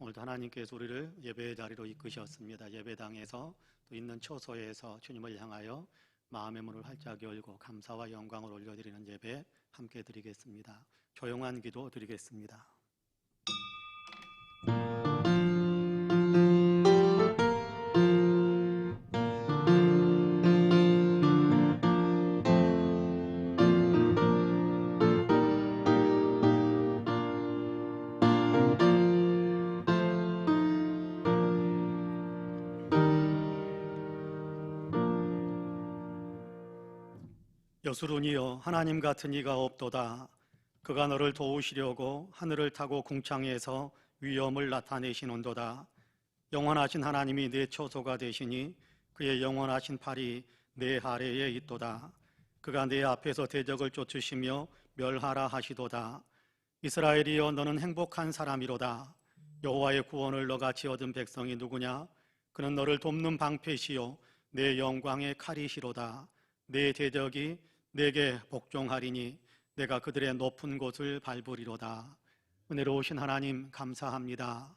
오늘도 하나님께서 우리를 예배의 자리로 이끄셨습니다. 예배당에서 또 있는 처소에서 주님을 향하여 마음의 문을 활짝 열고 감사와 영광을 올려드리는 예배 함께 드리겠습니다. 조용한 기도 드리겠습니다. 여수run이여 하나님 같은 이가 없도다. 그가 너를 도우시려고 하늘을 타고 궁창에서 위엄을 나타내시는도다. 영원하신 하나님이 내 처소가 되시니 그의 영원하신 팔이 내 아래에 있도다. 그가 내 앞에서 대적을 쫓으시며 멸하라 하시도다. 이스라엘이여 너는 행복한 사람이로다. 여호와의 구원을 너같이 얻은 백성이 누구냐? 그는 너를 돕는 방패시요 내 영광의 칼이시로다. 내 대적이 내게 복종하리니 내가 그들의 높은 곳을 밟으리로다. 은혜로우신 하나님 감사합니다.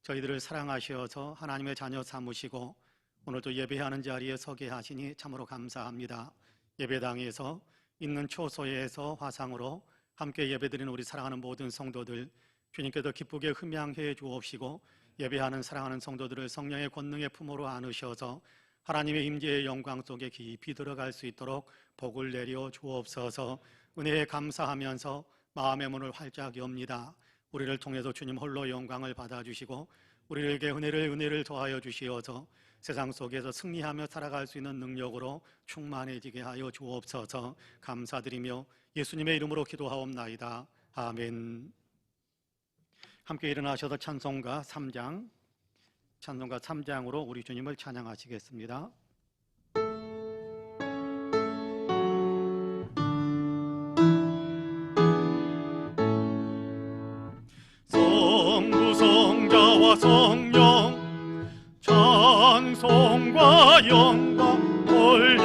저희들을 사랑하셔서 하나님의 자녀 삼으시고 오늘도 예배하는 자리에 서게 하시니 참으로 감사합니다. 예배당에서 있는 초소에서 화상으로 함께 예배드리는 우리 사랑하는 모든 성도들 주님께서 기쁘게 흠양해 주옵시고 예배하는 사랑하는 성도들을 성령의 권능의 품으로 안으셔서 하나님의 임재의 영광 속에 깊이 들어갈 수 있도록 복을 내려 주옵소서. 은혜에 감사하면서 마음의 문을 활짝 엽니다. 우리를 통해서 주님 홀로 영광을 받아주시고 우리에게 은혜를 더하여 주시어서 세상 속에서 승리하며 살아갈 수 있는 능력으로 충만해지게 하여 주옵소서. 감사드리며 예수님의 이름으로 기도하옵나이다. 아멘. 함께 일어나셔서 찬송가 3장으로 우리 주님을 찬양하시겠습니다. 성부성자와 성령 찬송과 영광 올려보내세.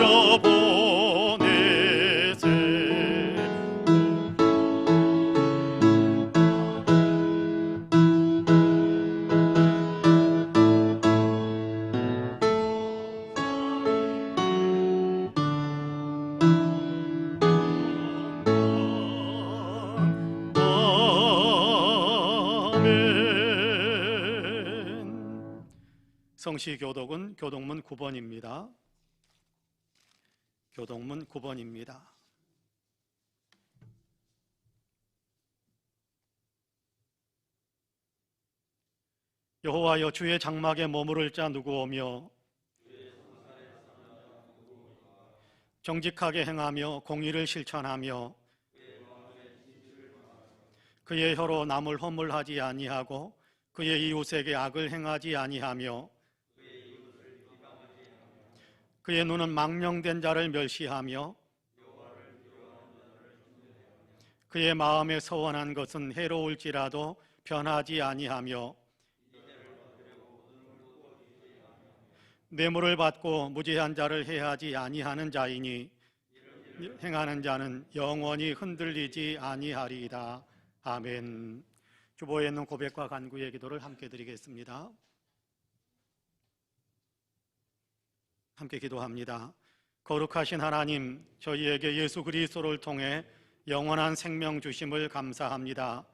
성시교독은 교독문 9번입니다. 교독문 9번입니다. 여호와여 주의 장막에 머무를 자 누구오며 정직하게 행하며 공의를 실천하며 그의 혀로 남을 허물하지 아니하고 그의 이웃에게 악을 행하지 아니하며 그의 눈은 망령된 자를 멸시하며 그의 마음에 서원한 것은 해로울지라도 변하지 아니하며 뇌물을 받고 무죄한 자를 해하지 아니하는 자이니 행하는 자는 영원히 흔들리지 아니하리이다. 아멘. 주보에 있는 고백과 간구의 기도를 함께 드리겠습니다. 함께 기도합니다. 거룩하신 하나님, 저희에게 예수 그리스도를 통해 영원한 생명 주심을 감사합니다.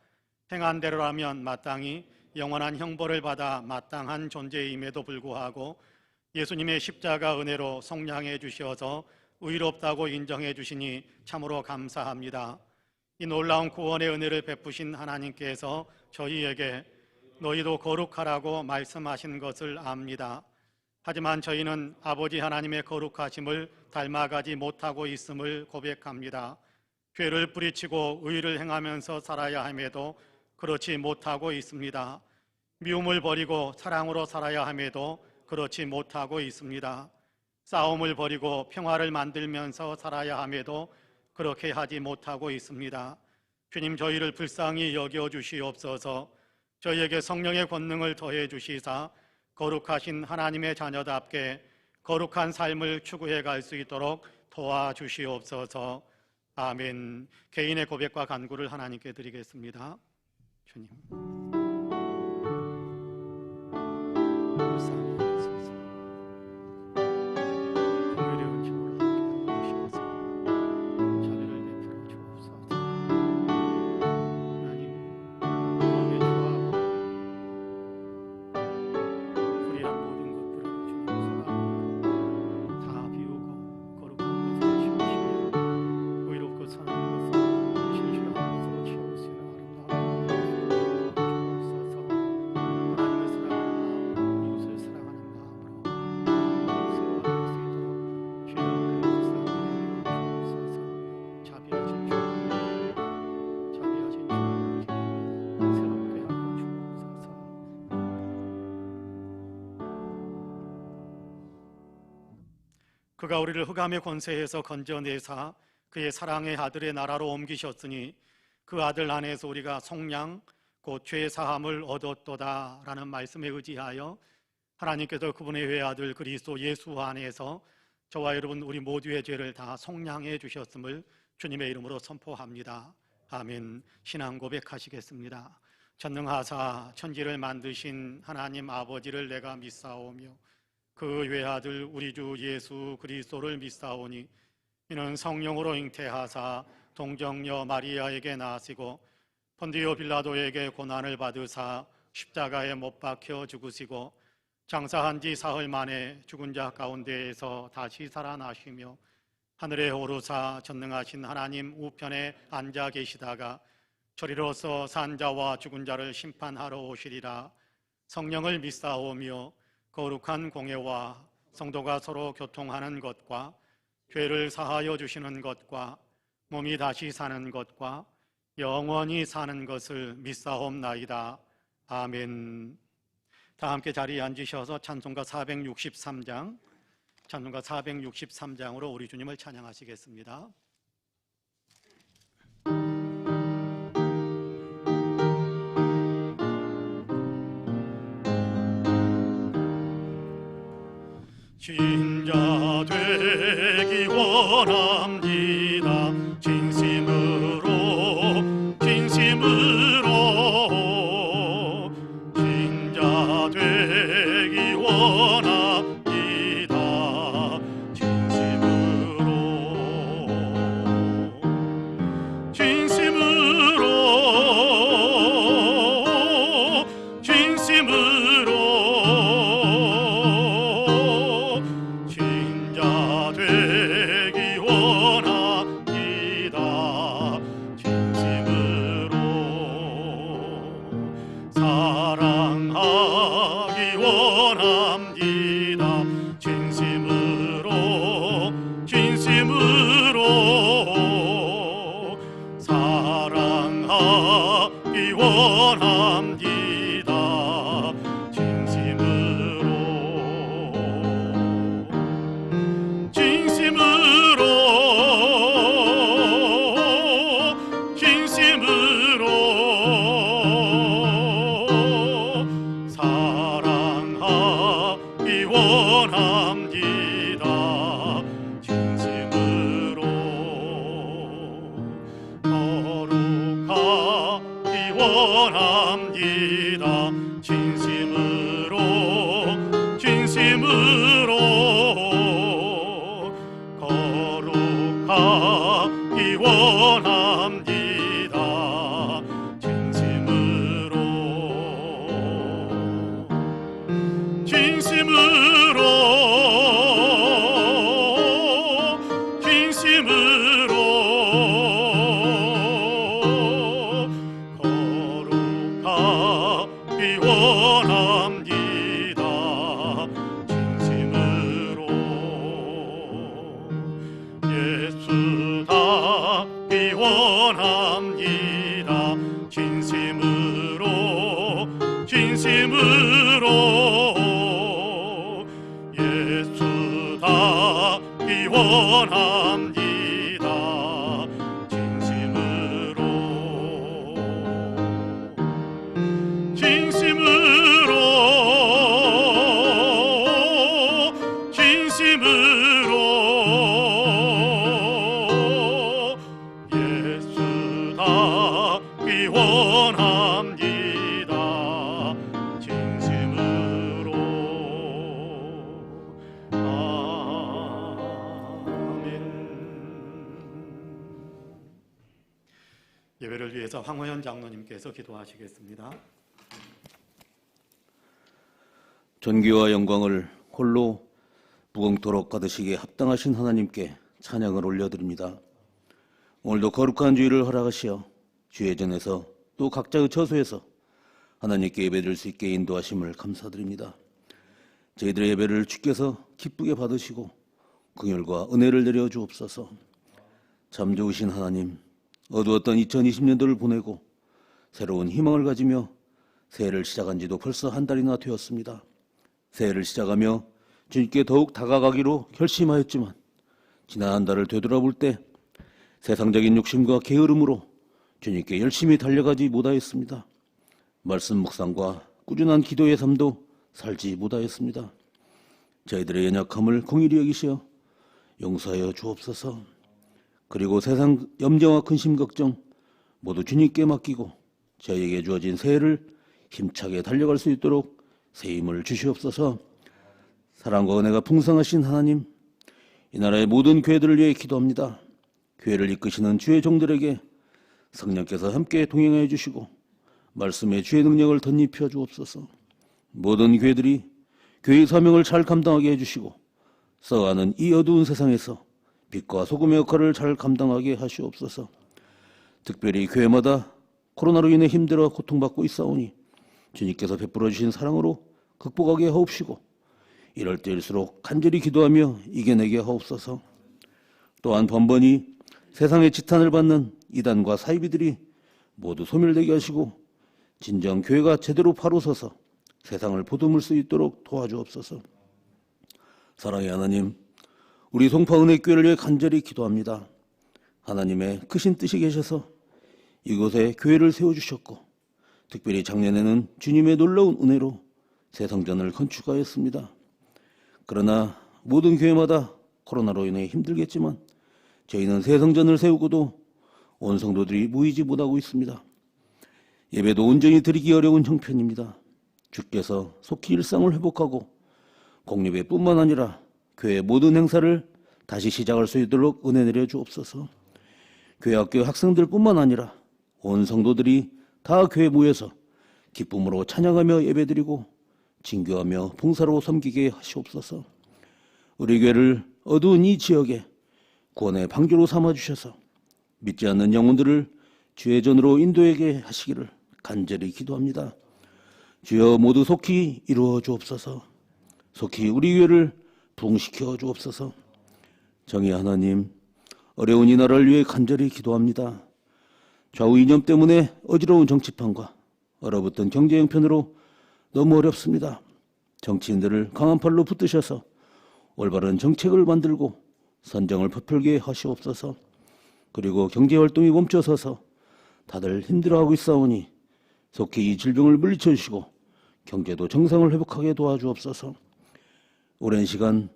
행한 대로라면 마땅히 영원한 형벌을 받아 마땅한 존재임에도 불구하고 예수님의 십자가 은혜로 속량해 주셔서 의롭다고 인정해 주시니 참으로 감사합니다. 이 놀라운 구원의 은혜를 베푸신 하나님께서 저희에게 너희도 거룩하라고 말씀하신 것을 압니다. 하지만 저희는 아버지 하나님의 거룩하심을 닮아가지 못하고 있음을 고백합니다. 죄를 뿌리치고 의를 행하면서 살아야 함에도 그렇지 못하고 있습니다. 미움을 버리고 사랑으로 살아야 함에도 그렇지 못하고 있습니다. 싸움을 버리고 평화를 만들면서 살아야 함에도 그렇게 하지 못하고 있습니다. 주님, 저희를 불쌍히 여겨 주시옵소서. 저희에게 성령의 권능을 더해 주시사 거룩하신 하나님의 자녀답게 거룩한 삶을 추구해 갈 수 있도록 도와주시옵소서. 아멘. 개인의 고백과 간구를 하나님께 드리겠습니다. 주님, 불쌍히 여기소서. 공의로운 힘으로 함께하여 주셔서 자비를 베풀어 주옵소서. 하나님, 마음에 추하고 불의한 모든 것들을 주님 쏟아붓고 다 비우고 거룩한 것으로 채우시며 의롭고 선한 것으로 진실한 것으로 채울 수 있는 아름다운 것으로 주옵소서. 하나님을 사랑하는 마음으로 이웃을 사랑하는 마음으로 세워갈 수 있도록 주여 그의 불쌍히 여겨 주옵소서. 자비하신 주님, 자비하신 주님, 새롭게 하여 주옵소서. 그가 우리를 흑암의 권세에서 건져내사 그의 사랑의 아들의 나라로 옮기셨으니 그 아들 안에서 우리가 속량 곧 죄 사함을 얻었도다라는 말씀에 의지하여 하나님께서 그분의 외아들 그리스도 예수 안에서 저와 여러분 우리 모두의 죄를 다 속량해 주셨음을 주님의 이름으로 선포합니다. 아멘. 신앙 고백하시겠습니다. 전능하사 천지를 만드신 하나님 아버지를 내가 믿사오며 그 외아들 우리 주 예수 그리스도를 믿사오니 이는 성령으로 잉태하사 동정녀 마리아에게 나시고 본디오 빌라도에게 고난을 받으사 십자가에 못 박혀 죽으시고 장사한 지 사흘 만에 죽은 자 가운데에서 다시 살아나시며 하늘에 오르사 전능하신 하나님 우편에 앉아 계시다가 저리로서 산 자와 죽은 자를 심판하러 오시리라. 성령을 믿사오며 거룩한 공예와 성도가 서로 교통하는 것과 죄를 사하여 주시는 것과 몸이 다시 사는 것과 영원히 사는 것을 믿사옵나이다. 아멘. 다 함께 자리에 앉으셔서 찬송가 463장, 찬송가 463장으로 우리 주님을 찬양하시겠습니다. 진자 되기 원합니다. 진심으로 진자 되기 원합니다. 진심으로 진자 되기 원합니다. 진심으로 사랑하기 원합니다. 진심으로 사랑하기 원합니다. 사랑하기 원합니다. 진심으로 거룩하기 원합니다. 진심으로 거룩하기 원합니다. 진심으로 거룩하기 원합니다. 진심으로 예수답기 원합니다. 진심으로 예수답기 원합니다. 진심으로 예수답기 원합니다. 진심으로 이어서 황호연 장로님께서 기도하시겠습니다. 존귀와 영광을 홀로 무궁토록 받으시기에 합당하신 하나님께 찬양을 올려드립니다. 오늘도 거룩한 주일을 허락하시어 주의 전에서 또 각자의 처소에서 하나님께 예배드릴 수 있게 인도하심을 감사드립니다. 저희들의 예배를 주께서 기쁘게 받으시고 긍휼과 은혜를 내려 주옵소서. 참 좋으신 하나님, 어두웠던 2020년도를 보내고 새로운 희망을 가지며 새해를 시작한 지도 벌써 한 달이나 되었습니다. 새해를 시작하며 주님께 더욱 다가가기로 결심하였지만 지난 한 달을 되돌아볼 때 세상적인 욕심과 게으름으로 주님께 열심히 달려가지 못하였습니다. 말씀 묵상과 꾸준한 기도의 삶도 살지 못하였습니다. 저희들의 연약함을 긍휼히 여기시어 용서하여 주옵소서. 그리고 세상 염려와 근심 걱정 모두 주님께 맡기고 저희에게 주어진 새해를 힘차게 달려갈 수 있도록 새 힘을 주시옵소서. 사랑과 은혜가 풍성하신 하나님, 이 나라의 모든 교회들을 위해 기도합니다. 교회를 이끄시는 주의 종들에게 성령께서 함께 동행하여 주시고 말씀의 주의 능력을 덧입혀 주옵소서. 모든 교회들이 교회의 사명을 잘 감당하게 해주시고 써가는 이 어두운 세상에서 빛과 소금의 역할을 잘 감당하게 하시옵소서. 특별히 교회마다 코로나로 인해 힘들어 고통받고 있사오니 주님께서 베풀어 주신 사랑으로 극복하게 하옵시고 이럴 때일수록 간절히 기도하며 이겨내게 하옵소서. 또한 번번이 세상의 지탄을 받는 이단과 사이비들이 모두 소멸되게 하시고 진정 교회가 제대로 바로 서서 세상을 보듬을 수 있도록 도와주옵소서. 사랑의 하나님, 우리 송파은혜교회를 위해 간절히 기도합니다. 하나님의 크신 뜻이 계셔서 이곳에 교회를 세워주셨고 특별히 작년에는 주님의 놀라운 은혜로 새 성전을 건축하였습니다. 그러나 모든 교회마다 코로나로 인해 힘들겠지만 저희는 새 성전을 세우고도 온 성도들이 모이지 못하고 있습니다. 예배도 온전히 드리기 어려운 형편입니다. 주께서 속히 일상을 회복하고 공예배뿐만 아니라 교회 모든 행사를 다시 시작할 수 있도록 은혜 내려 주옵소서. 교회 학교 학생들뿐만 아니라 온 성도들이 다 교회에 모여서 기쁨으로 찬양하며 예배드리고 진교하며 봉사로 섬기게 하시옵소서. 우리 교회를 어두운 이 지역에 구원의 방주로 삼아주셔서 믿지 않는 영혼들을 주의 전으로 인도하게 하시기를 간절히 기도합니다. 주여 모두 속히 이루어 주옵소서. 속히 우리 교회를 부흥시켜 주옵소서. 정의 하나님, 어려운 이 나라를 위해 간절히 기도합니다. 좌우 이념 때문에 어지러운 정치판과 얼어붙은 경제 형편으로 너무 어렵습니다. 정치인들을 강한 팔로 붙드셔서 올바른 정책을 만들고 선정을 베풀게 하시옵소서. 그리고 경제활동이 멈춰서서 다들 힘들어하고 있사오니 속히 이 질병을 물리쳐 주시고 경제도 정상을 회복하게 도와주옵소서. 오랜 시간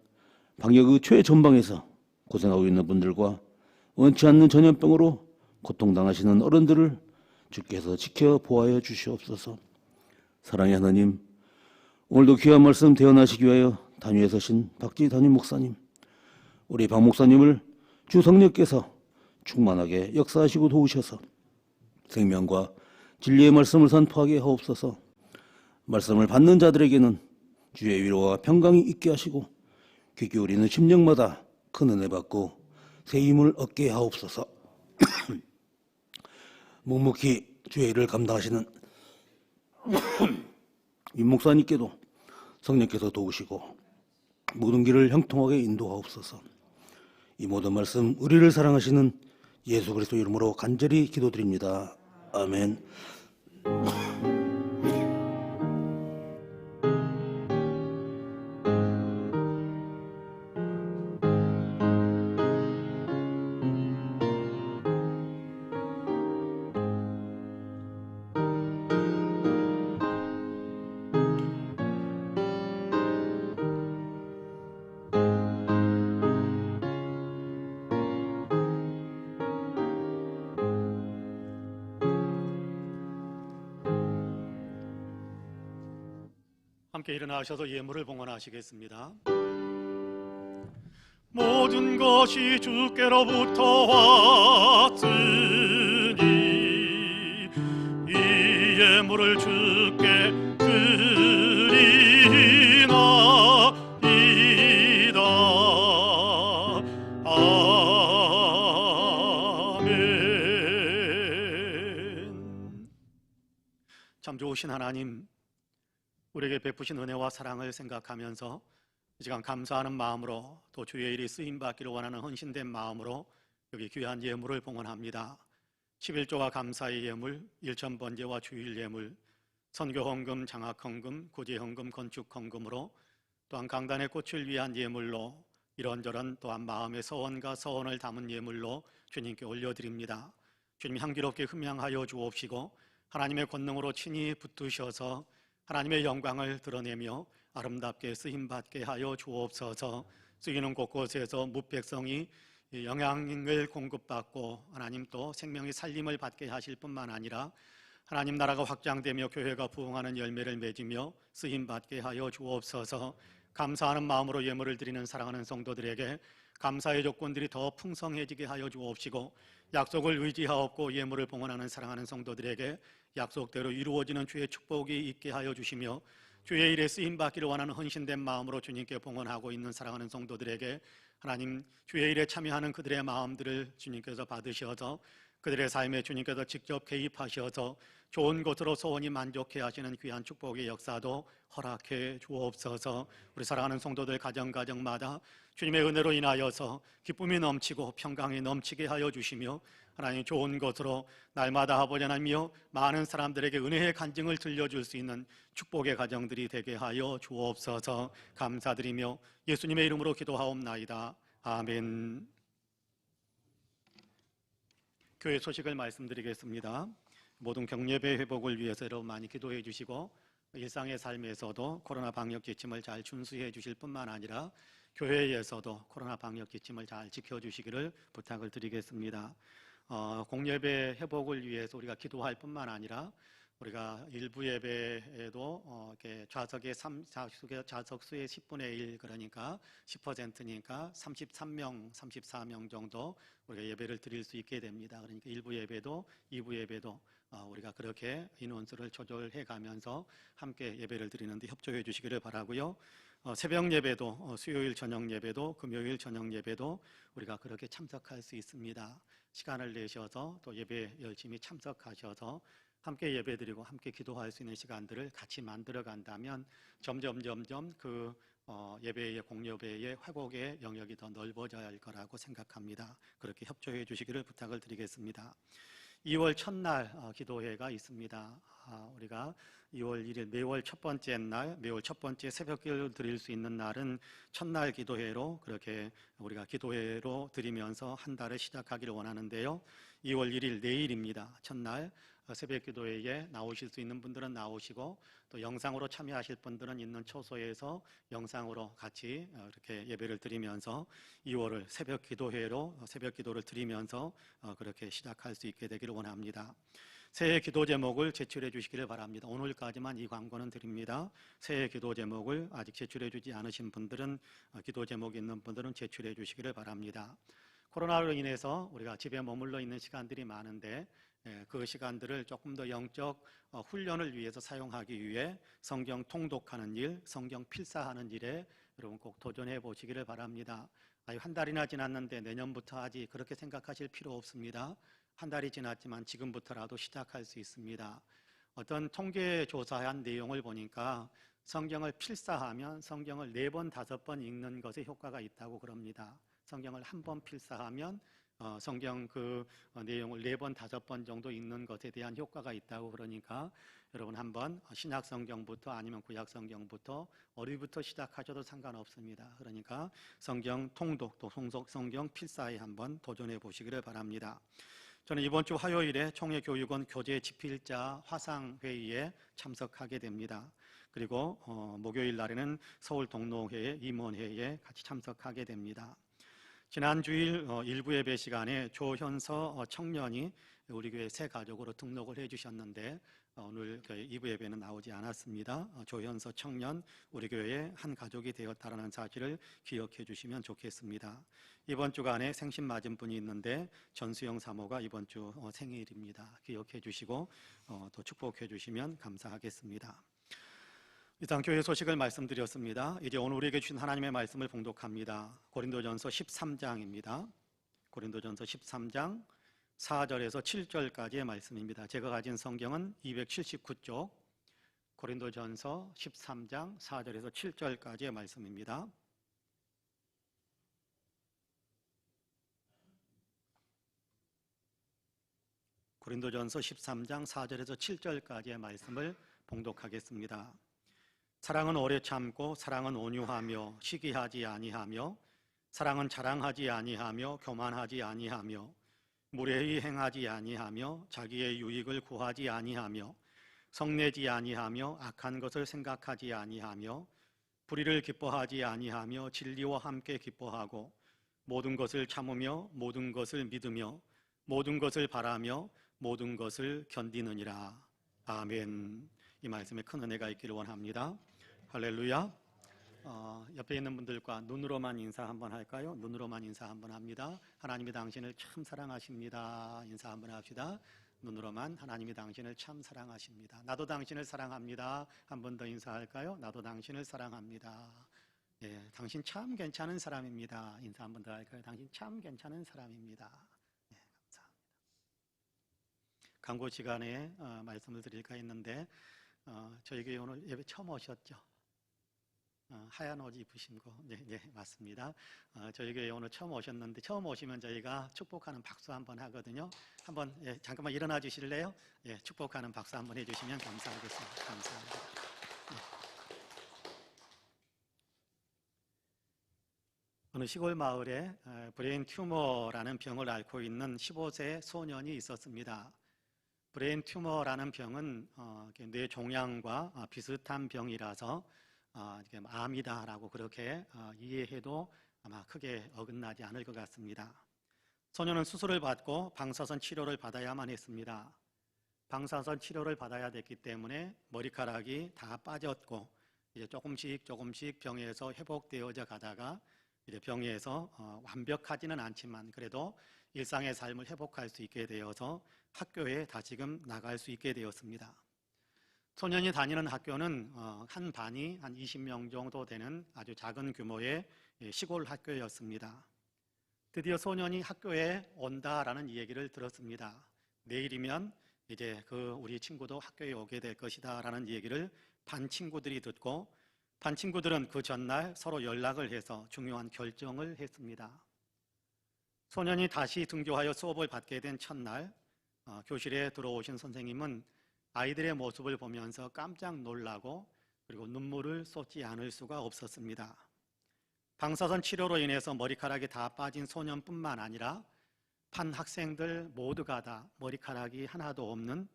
방역의 최전방에서 고생하고 있는 분들과 원치 않는 전염병으로 고통당하시는 어른들을 주께서 지켜 보호하여 주시옵소서. 사랑의 하나님, 오늘도 귀한 말씀 대언하시기 위하여 단위에 서신 박지 담임 목사님, 우리 박 목사님을 주 성령께서 충만하게 역사하시고 도우셔서 생명과 진리의 말씀을 선포하게 하옵소서. 말씀을 받는 자들에게는 주의 위로와 평강이 있게 하시고 귀 기울이는 심령마다 큰 은혜 받고 새 힘을 얻게 하옵소서. 묵묵히 주의 일을 감당하시는 임 목사님께도 성령께서 도우시고 모든 길을 형통하게 인도하옵소서. 이 모든 말씀 우리를 사랑하시는 예수 그리스도 이름으로 간절히 기도드립니다. 아멘. 함께 일어나셔서 예물을 봉헌하시겠습니다. 모든 것이 주께로부터 왔으니 예물을 주께 드리나이다. 아멘. 참 좋으신 하나님, 우리에게 베푸신 은혜와 사랑을 생각하면서 이 시간 감사하는 마음으로 또 주의 일이 쓰임받기를 원하는 헌신된 마음으로 여기 귀한 예물을 봉헌합니다. 11조가 감사의 예물, 일천번제와 주일 예물, 선교헌금, 장학헌금, 구제헌금, 건축헌금으로 또한 강단의 꽃을 위한 예물로 이런저런 또한 마음의 서원과 서원을 담은 예물로 주님께 올려드립니다. 주님 향기롭게 흠양하여 주옵시고 하나님의 권능으로 친히 붙드셔서 하나님의 영광을 드러내며 아름답게 쓰임받게 하여 주옵소서. 쓰이는 곳곳에서 무백성이 영양을 공급받고 하나님 또 생명의 살림을 받게 하실 뿐만 아니라 하나님 나라가 확장되며 교회가 부흥하는 열매를 맺으며 쓰임받게 하여 주옵소서. 감사하는 마음으로 예물을 드리는 사랑하는 성도들에게 감사의 조건들이 더 풍성해지게 하여 주옵시고 약속을 의지하옵고 예물을 봉헌하는 사랑하는 성도들에게 약속대로 이루어지는 주의 축복이 있게 하여 주시며 주의 일에 쓰임받기를 원하는 헌신된 마음으로 주님께 봉헌하고 있는 사랑하는 성도들에게 하나님 주의 일에 참여하는 그들의 마음들을 주님께서 받으셔서 그들의 삶에 주님께서 직접 개입하셔서 좋은 것으로 소원이 만족해 하시는 귀한 축복의 역사도 허락해 주옵소서. 우리 사랑하는 성도들 가정마다 주님의 은혜로 인하여서 기쁨이 넘치고 평강이 넘치게 하여 주시며 하나님 좋은 것으로 날마다 아버지 하나님이여 많은 사람들에게 은혜의 간증을 들려줄 수 있는 축복의 가정들이 되게 하여 주옵소서. 감사드리며 예수님의 이름으로 기도하옵나이다. 아멘. 교회 소식을 말씀드리겠습니다. 모든 격려배 회복을 위해서 여러분 많이 기도해 주시고 일상의 삶에서도 코로나 방역 지침을 잘 준수해 주실 뿐만 아니라 교회에서도 코로나 방역 지침을 잘 지켜주시기를 부탁을 드리겠습니다. 공예배 회복을 위해서 우리가 기도할 뿐만 아니라 우리가 일부 예배에도 이렇게 좌석수의 10분의 1 그러니까 10%니까 33명, 34명 정도 우리가 예배를 드릴 수 있게 됩니다. 그러니까 일부 예배도 2부 예배도 우리가 그렇게 인원수를 조절해 가면서 함께 예배를 드리는데 협조해 주시기를 바라고요. 새벽 예배도 수요일 저녁 예배도 금요일 저녁 예배도 우리가 그렇게 참석할 수 있습니다. 시간을 내셔서 또 예배 열심히 참석하셔서 함께 예배드리고 함께 기도할 수 있는 시간들을 같이 만들어 간다면 점점 그 예배의 공예배의 회복의 영역이 더 넓어져야 할 거라고 생각합니다. 그렇게 협조해 주시기를 부탁을 드리겠습니다. 2월 첫날 기도회가 있습니다. 우리가 2월 1일 매월 첫 번째 날, 매월 첫 번째 새벽기도를 드릴 수 있는 날은 첫날 기도회로 그렇게 우리가 기도회로 드리면서 한 달을 시작하기를 원하는데요. 2월 1일 내일입니다. 첫날 새벽 기도회에 나오실 수 있는 분들은 나오시고 또 영상으로 참여하실 분들은 있는 처소에서 영상으로 같이 이렇게 예배를 드리면서 2월을 새벽 기도회로 새벽 기도를 드리면서 그렇게 시작할 수 있게 되기를 원합니다. 새해 기도 제목을 제출해 주시기를 바랍니다. 오늘까지만 이 광고는 드립니다. 새해 기도 제목을 아직 제출해 주지 않으신 분들은 기도 제목이 있는 분들은 제출해 주시기를 바랍니다. 코로나로 인해서 우리가 집에 머물러 있는 시간들이 많은데 그 시간들을 조금 더 영적 훈련을 위해서 사용하기 위해 성경 통독하는 일, 성경 필사하는 일에 여러분 꼭 도전해 보시기를 바랍니다. 한 달이나 지났는데 내년부터 하지 그렇게 생각하실 필요 없습니다. 한 달이 지났지만 지금부터라도 시작할 수 있습니다. 어떤 통계 조사한 내용을 보니까 성경을 필사하면 성경을 4번, 5번 읽는 것에 효과가 있다고 그럽니다. 성경을 한 번 필사하면 성경 그 내용을 4번, 5번 정도 읽는 것에 대한 효과가 있다고 그러니까 여러분 한번 신약 성경부터 아니면 구약 성경부터 어디부터 시작하셔도 상관없습니다. 그러니까 성경 통독 또 성경 필사에 한번 도전해 보시기를 바랍니다. 저는 이번 주 화요일에 총회교육원 교재 집필자 화상회의에 참석하게 됩니다. 그리고 목요일 날에는 서울 동로회의 임원회의에 같이 참석하게 됩니다. 지난 주일 일부 예배 시간에 조현서 청년이 우리 교회 새 가족으로 등록을 해주셨는데 오늘 2부 예배는 나오지 않았습니다. 조현서 청년 우리 교회의 한 가족이 되었다라는 사실을 기억해 주시면 좋겠습니다. 이번 주간에 생신 맞은 분이 있는데 전수영 사모가 이번 주 생일입니다. 기억해 주시고 또 축복해 주시면 감사하겠습니다. 이상 교회 소식을 말씀드렸습니다. 이제 오늘 우리에게 주신 하나님의 말씀을 봉독합니다. 고린도전서 13장입니다. 고린도전서 13장 4절에서 7절까지의 말씀입니다. 제가 가진 성경은 279쪽, 고린도전서 13장 4절에서 7절까지의 말씀입니다. 고린도전서 13장 4절에서 7절까지의 말씀을 봉독하겠습니다. 사랑은 오래 참고 사랑은 온유하며 시기하지 아니하며 사랑은 자랑하지 아니하며 교만하지 아니하며 무례히 행하지 아니하며 자기의 유익을 구하지 아니하며 성내지 아니하며 악한 것을 생각하지 아니하며 불의를 기뻐하지 아니하며 진리와 함께 기뻐하고 모든 것을 참으며 모든 것을 믿으며 모든 것을 바라며 모든 것을 견디느니라. 아멘. 이 말씀에 큰 은혜가 있기를 원합니다. 할렐루야. 옆에 있는 분들과 눈으로만 인사 한번 할까요? 눈으로만 인사 한번 합니다. 하나님이 당신을 참 사랑하십니다. 인사 한번 합시다. 눈으로만 하나님이 당신을 참 사랑하십니다. 나도 당신을 사랑합니다. 한 번 더 인사할까요? 나도 당신을 사랑합니다. 예, 당신 참 괜찮은 사람입니다. 인사 한 번 더 할까요? 당신 참 괜찮은 사람입니다. 예, 감사합니다. 광고 시간에 말씀을 드릴까 했는데 저희 교회 오늘 예배 처음 오셨죠? 하얀 옷 입으신 거, 네, 맞습니다. 저희 교회 오늘 처음 오셨는데 처음 오시면 저희가 축복하는 박수 한번 하거든요. 한번 잠깐만 일어나 주실래요? 예, 축복하는 박수 한번 해주시면 감사하겠습니다. 감사합니다. 어느 시골 마을에 브레인 튜머라는 병을 앓고 있는 15세 소년이 있었습니다. 브레인 튜머라는 병은 뇌 종양과 비슷한 병이라서 암이다라고 그렇게 이해해도 아마 크게 어긋나지 않을 것 같습니다. 소년은 수술을 받고 방사선 치료를 받아야만 했습니다. 방사선 치료를 받아야 됐기 때문에 머리카락이 다 빠졌고 이제 조금씩 병에서 회복되어져 가다가 이제 병에서 완벽하지는 않지만 그래도 일상의 삶을 회복할 수 있게 되어서 학교에 다시금 나갈 수 있게 되었습니다. 소년이 다니는 학교는 한 반이 한 20명 정도 되는 아주 작은 규모의 시골 학교였습니다. 드디어 소년이 학교에 온다라는 얘기를 들었습니다. 내일이면 이제 우리 친구도 학교에 오게 될 것이다 라는 얘기를 반 친구들이 듣고 반 친구들은 그 전날 서로 연락을 해서 중요한 결정을 했습니다. 소년이 다시 등교하여 수업을 받게 된 첫날 교실에 들어오신 선생님은 아이들의 모습을 보면서 깜짝 놀라고 그리고 눈물을 쏟지 않을 수가 없었습니다. 방사선 치료로 인해서 머리카락이 다 빠진 소년뿐만 아니라 반 학생들 모두가 다 머리카락이 하나도 없는,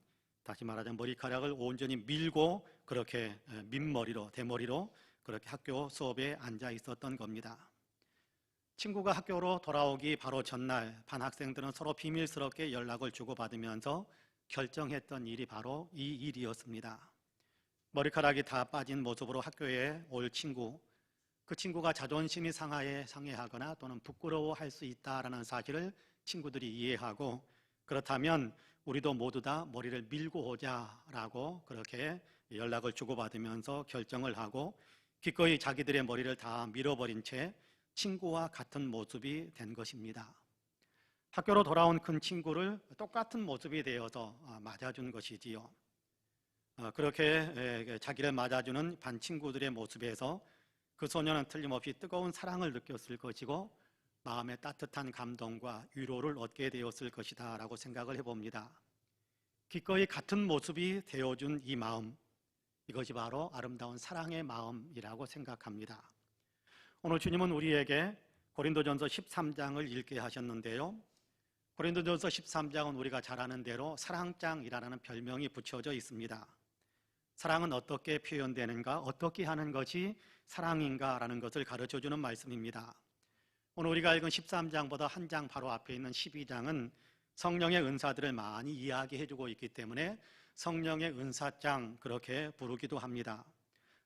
다시 말하자면 머리카락을 온전히 밀고 그렇게 민머리로, 대머리로 그렇게 학교 수업에 앉아 있었던 겁니다. 친구가 학교로 돌아오기 바로 전날 반 학생들은 서로 비밀스럽게 연락을 주고받으면서 결정했던 일이 바로 이 일이었습니다. 머리카락이 다 빠진 모습으로 학교에 올 친구, 그 친구가 자존심이 상해하거나 또는 부끄러워할 수 있다라는 사실을 친구들이 이해하고 그렇다면 우리도 모두 다 머리를 밀고 오자라고 그렇게 연락을 주고받으면서 결정을 하고 기꺼이 자기들의 머리를 다 밀어버린 채 친구와 같은 모습이 된 것입니다. 학교로 돌아온 큰 친구를 똑같은 모습이 되어서 맞아준 것이지요. 그렇게 자기를 맞아주는 반 친구들의 모습에서 그 소년은 틀림없이 뜨거운 사랑을 느꼈을 것이고 마음의 따뜻한 감동과 위로를 얻게 되었을 것이다 라고 생각을 해봅니다. 기꺼이 같은 모습이 되어준 이 마음, 이것이 바로 아름다운 사랑의 마음이라고 생각합니다. 오늘 주님은 우리에게 고린도전서 13장을 읽게 하셨는데요. 고린도전서 13장은 우리가 잘 아는 대로 사랑장이라는 별명이 붙여져 있습니다. 사랑은 어떻게 표현되는가, 어떻게 하는 것이 사랑인가라는 것을 가르쳐주는 말씀입니다. 오늘 우리가 읽은 13장보다 한 장 바로 앞에 있는 12장은 성령의 은사들을 많이 이야기해주고 있기 때문에 성령의 은사장 그렇게 부르기도 합니다.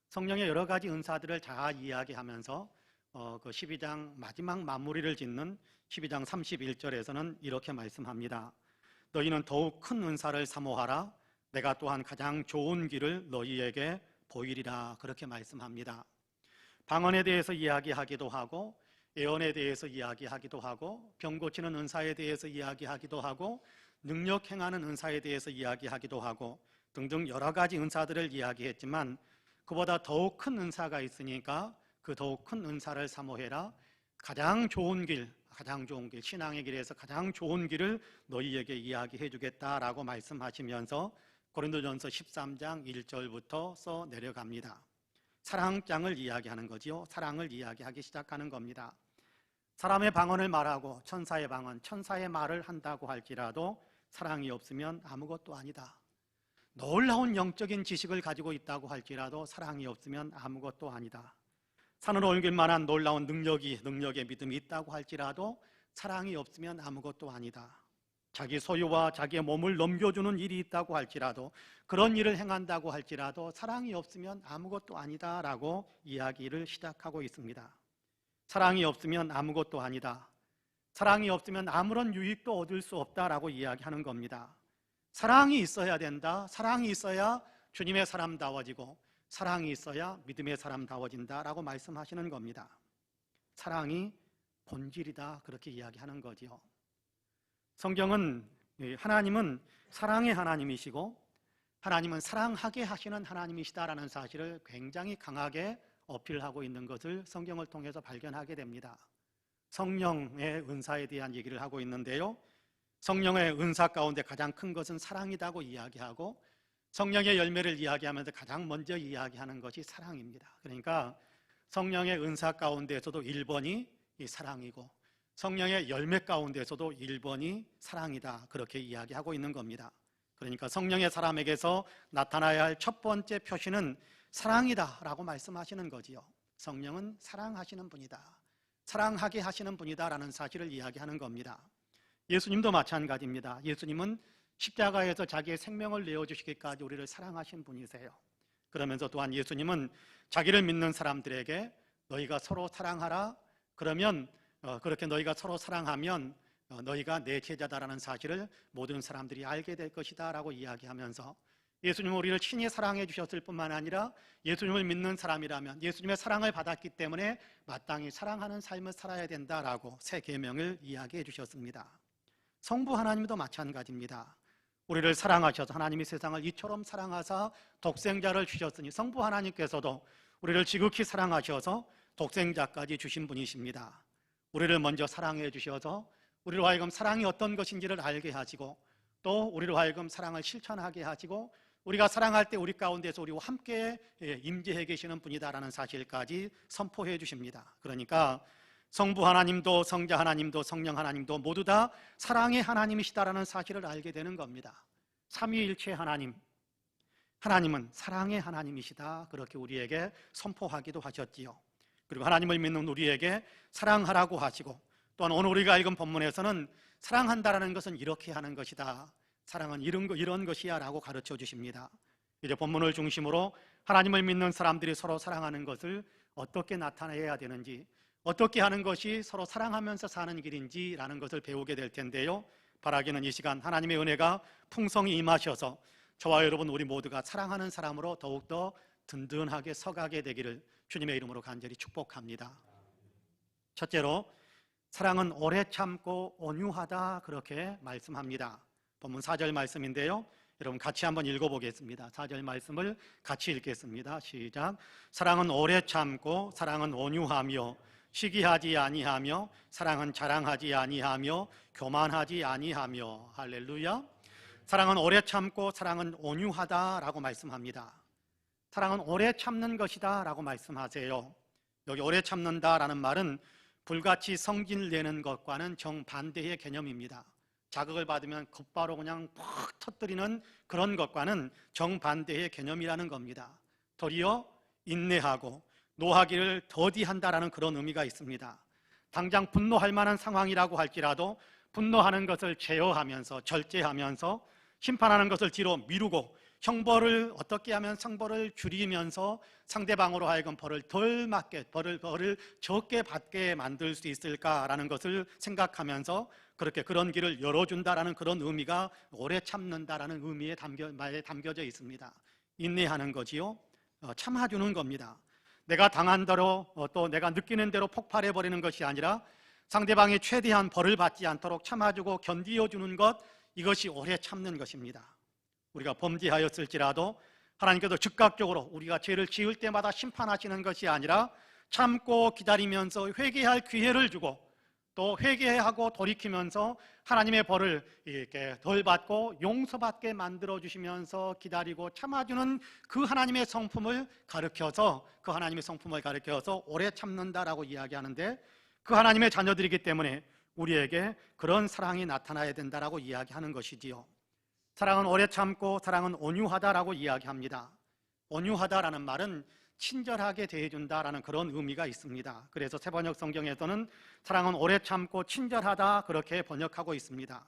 성령의 여러 가지 은사들을 다 이야기하면서 그 12장 마지막 마무리를 짓는 12장 31절에서는 이렇게 말씀합니다. 너희는 더욱 큰 은사를 사모하라. 내가 또한 가장 좋은 길을 너희에게 보이리라. 그렇게 말씀합니다. 방언에 대해서 이야기하기도 하고, 예언에 대해서 이야기하기도 하고, 병 고치는 은사에 대해서 이야기하기도 하고, 능력 행하는 은사에 대해서 이야기하기도 하고 등등 여러 가지 은사들을 이야기했지만, 그보다 더욱 큰 은사가 있으니까 그 더욱 큰 은사를 사모해라. 가장 좋은 길, 신앙의 길에서 가장 좋은 길을 너희에게 이야기해 주겠다라고 말씀하시면서 고린도전서 13장 1절부터 써 내려갑니다. 사랑장을 이야기하는 거지요. 사랑을 이야기하기 시작하는 겁니다. 사람의 방언을 말하고 천사의 방언, 천사의 말을 한다고 할지라도 사랑이 없으면 아무것도 아니다. 놀라운 영적인 지식을 가지고 있다고 할지라도 사랑이 없으면 아무것도 아니다. 산을 옮길 만한 놀라운 능력의 믿음이 있다고 할지라도 사랑이 없으면 아무것도 아니다. 자기 소유와 자기의 몸을 넘겨주는 일이 있다고 할지라도, 그런 일을 행한다고 할지라도 사랑이 없으면 아무것도 아니다라고 이야기를 시작하고 있습니다. 사랑이 없으면 아무것도 아니다. 사랑이 없으면 아무런 유익도 얻을 수 없다라고 이야기하는 겁니다. 사랑이 있어야 된다. 사랑이 있어야 주님의 사람다워지고, 사랑이 있어야 믿음의 사람다워진다라고 말씀하시는 겁니다. 사랑이 본질이다, 그렇게 이야기하는 거지요. 성경은 하나님은 사랑의 하나님이시고 하나님은 사랑하게 하시는 하나님이시다라는 사실을 굉장히 강하게 어필하고 있는 것을 성경을 통해서 발견하게 됩니다. 성령의 은사에 대한 얘기를 하고 있는데요, 성령의 은사 가운데 가장 큰 것은 사랑이라고 이야기하고, 성령의 열매를 이야기하면서 가장 먼저 이야기하는 것이 사랑입니다. 그러니까 성령의 은사 가운데서도 1번이 이 사랑이고, 성령의 열매 가운데서도 1번이 사랑이다, 그렇게 이야기하고 있는 겁니다. 그러니까 성령의 사람에게서 나타나야 할 첫 번째 표시는 사랑이다 라고 말씀하시는 거지요. 성령은 사랑하시는 분이다, 사랑하게 하시는 분이다 라는 사실을 이야기하는 겁니다. 예수님도 마찬가지입니다. 예수님은 십자가에서 자기의 생명을 내어주시기까지 우리를 사랑하신 분이세요. 그러면서 또한 예수님은 자기를 믿는 사람들에게 너희가 서로 사랑하라, 그러면 그렇게 너희가 서로 사랑하면 너희가 내 제자다라는 사실을 모든 사람들이 알게 될 것이다 라고 이야기하면서, 예수님은 우리를 친히 사랑해 주셨을 뿐만 아니라 예수님을 믿는 사람이라면 예수님의 사랑을 받았기 때문에 마땅히 사랑하는 삶을 살아야 된다라고 새 계명을 이야기해 주셨습니다. 성부 하나님도 마찬가지입니다. 우리를 사랑하셔서, 하나님이 세상을 이처럼 사랑하사 독생자를 주셨으니 성부 하나님께서도 우리를 지극히 사랑하셔서 독생자까지 주신 분이십니다. 우리를 먼저 사랑해 주셔서 우리로 하여금 사랑이 어떤 것인지를 알게 하시고, 또 우리로 하여금 사랑을 실천하게 하시고, 우리가 사랑할 때 우리 가운데서 우리와 함께 임재해 계시는 분이다라는 사실까지 선포해 주십니다. 그러니까 성부 하나님도 성자 하나님도 성령 하나님도 모두 다 사랑의 하나님이시다라는 사실을 알게 되는 겁니다. 삼위일체 하나님은 사랑의 하나님이시다, 그렇게 우리에게 선포하기도 하셨지요. 그리고 하나님을 믿는 우리에게 사랑하라고 하시고, 또한 오늘 우리가 읽은 본문에서는 사랑한다라는 것은 이렇게 하는 것이다, 사랑은 이런 것이야 라고 가르쳐 주십니다. 이제 본문을 중심으로 하나님을 믿는 사람들이 서로 사랑하는 것을 어떻게 나타내야 되는지, 어떻게 하는 것이 서로 사랑하면서 사는 길인지라는 것을 배우게 될 텐데요, 바라기는 이 시간 하나님의 은혜가 풍성히 임하셔서 저와 여러분 우리 모두가 사랑하는 사람으로 더욱더 든든하게 서가게 되기를 주님의 이름으로 간절히 축복합니다. 첫째로, 사랑은 오래 참고 온유하다, 그렇게 말씀합니다. 본문 4절 말씀인데요, 여러분 같이 한번 읽어보겠습니다. 4절 말씀을 같이 읽겠습니다. 시작. 사랑은 오래 참고, 사랑은 온유하며, 시기하지 아니하며, 사랑은 자랑하지 아니하며, 교만하지 아니하며. 할렐루야. 사랑은 오래 참고, 사랑은 온유하다라고 말씀합니다. 사랑은 오래 참는 것이다 라고 말씀하세요. 여기 오래 참는다라는 말은 불같이 성질 내는 것과는 정반대의 개념입니다. 자극을 받으면 곧바로 그냥 팍 터뜨리는 그런 것과는 정반대의 개념이라는 겁니다. 도리어 인내하고 노하기를 더디한다라는 그런 의미가 있습니다. 당장 분노할 만한 상황이라고 할지라도 분노하는 것을 제어하면서, 절제하면서, 심판하는 것을 뒤로 미루고 형벌을 어떻게 하면 형벌을 줄이면서 상대방으로 하여금 벌을 덜 맞게, 벌을 적게 받게 만들 수 있을까라는 것을 생각하면서 그렇게 그런 길을 열어준다라는 그런 의미가 오래 참는다라는 의미에 말에 담겨져 있습니다. 인내하는 거지요. 참아주는 겁니다. 내가 당한 대로 또 내가 느끼는 대로 폭발해 버리는 것이 아니라 상대방이 최대한 벌을 받지 않도록 참아주고 견디어주는 것, 이것이 오래 참는 것입니다. 우리가 범죄하였을지라도 하나님께서 즉각적으로 우리가 죄를 지을 때마다 심판하시는 것이 아니라 참고 기다리면서 회개할 기회를 주고 또 회개하고 돌이키면서 하나님의 벌을 이렇게 덜 받고 용서받게 만들어 주시면서 기다리고 참아주는 그 하나님의 성품을 가르쳐서 오래 참는다라고 이야기하는데, 그 하나님의 자녀들이기 때문에 우리에게 그런 사랑이 나타나야 된다라고 이야기하는 것이지요. 사랑은 오래 참고 사랑은 온유하다라고 이야기합니다. 온유하다라는 말은 친절하게 대해준다라는 그런 의미가 있습니다. 그래서 새번역 성경에서는 사랑은 오래 참고 친절하다 그렇게 번역하고 있습니다.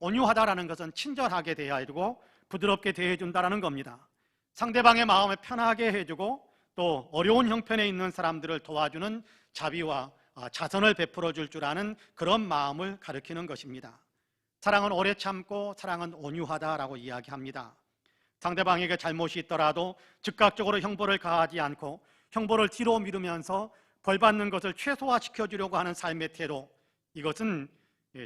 온유하다라는 것은 친절하게 대하고 부드럽게 대해준다라는 겁니다. 상대방의 마음을 편하게 해주고 또 어려운 형편에 있는 사람들을 도와주는 자비와 자선을 베풀어 줄 아는 그런 마음을 가리키는 것입니다. 사랑은 오래 참고 사랑은 온유하다라고 이야기합니다. 상대방에게 잘못이 있더라도 즉각적으로 형벌을 가하지 않고 형벌을 뒤로 미루면서 벌받는 것을 최소화시켜 주려고 하는 삶의 태도, 이것은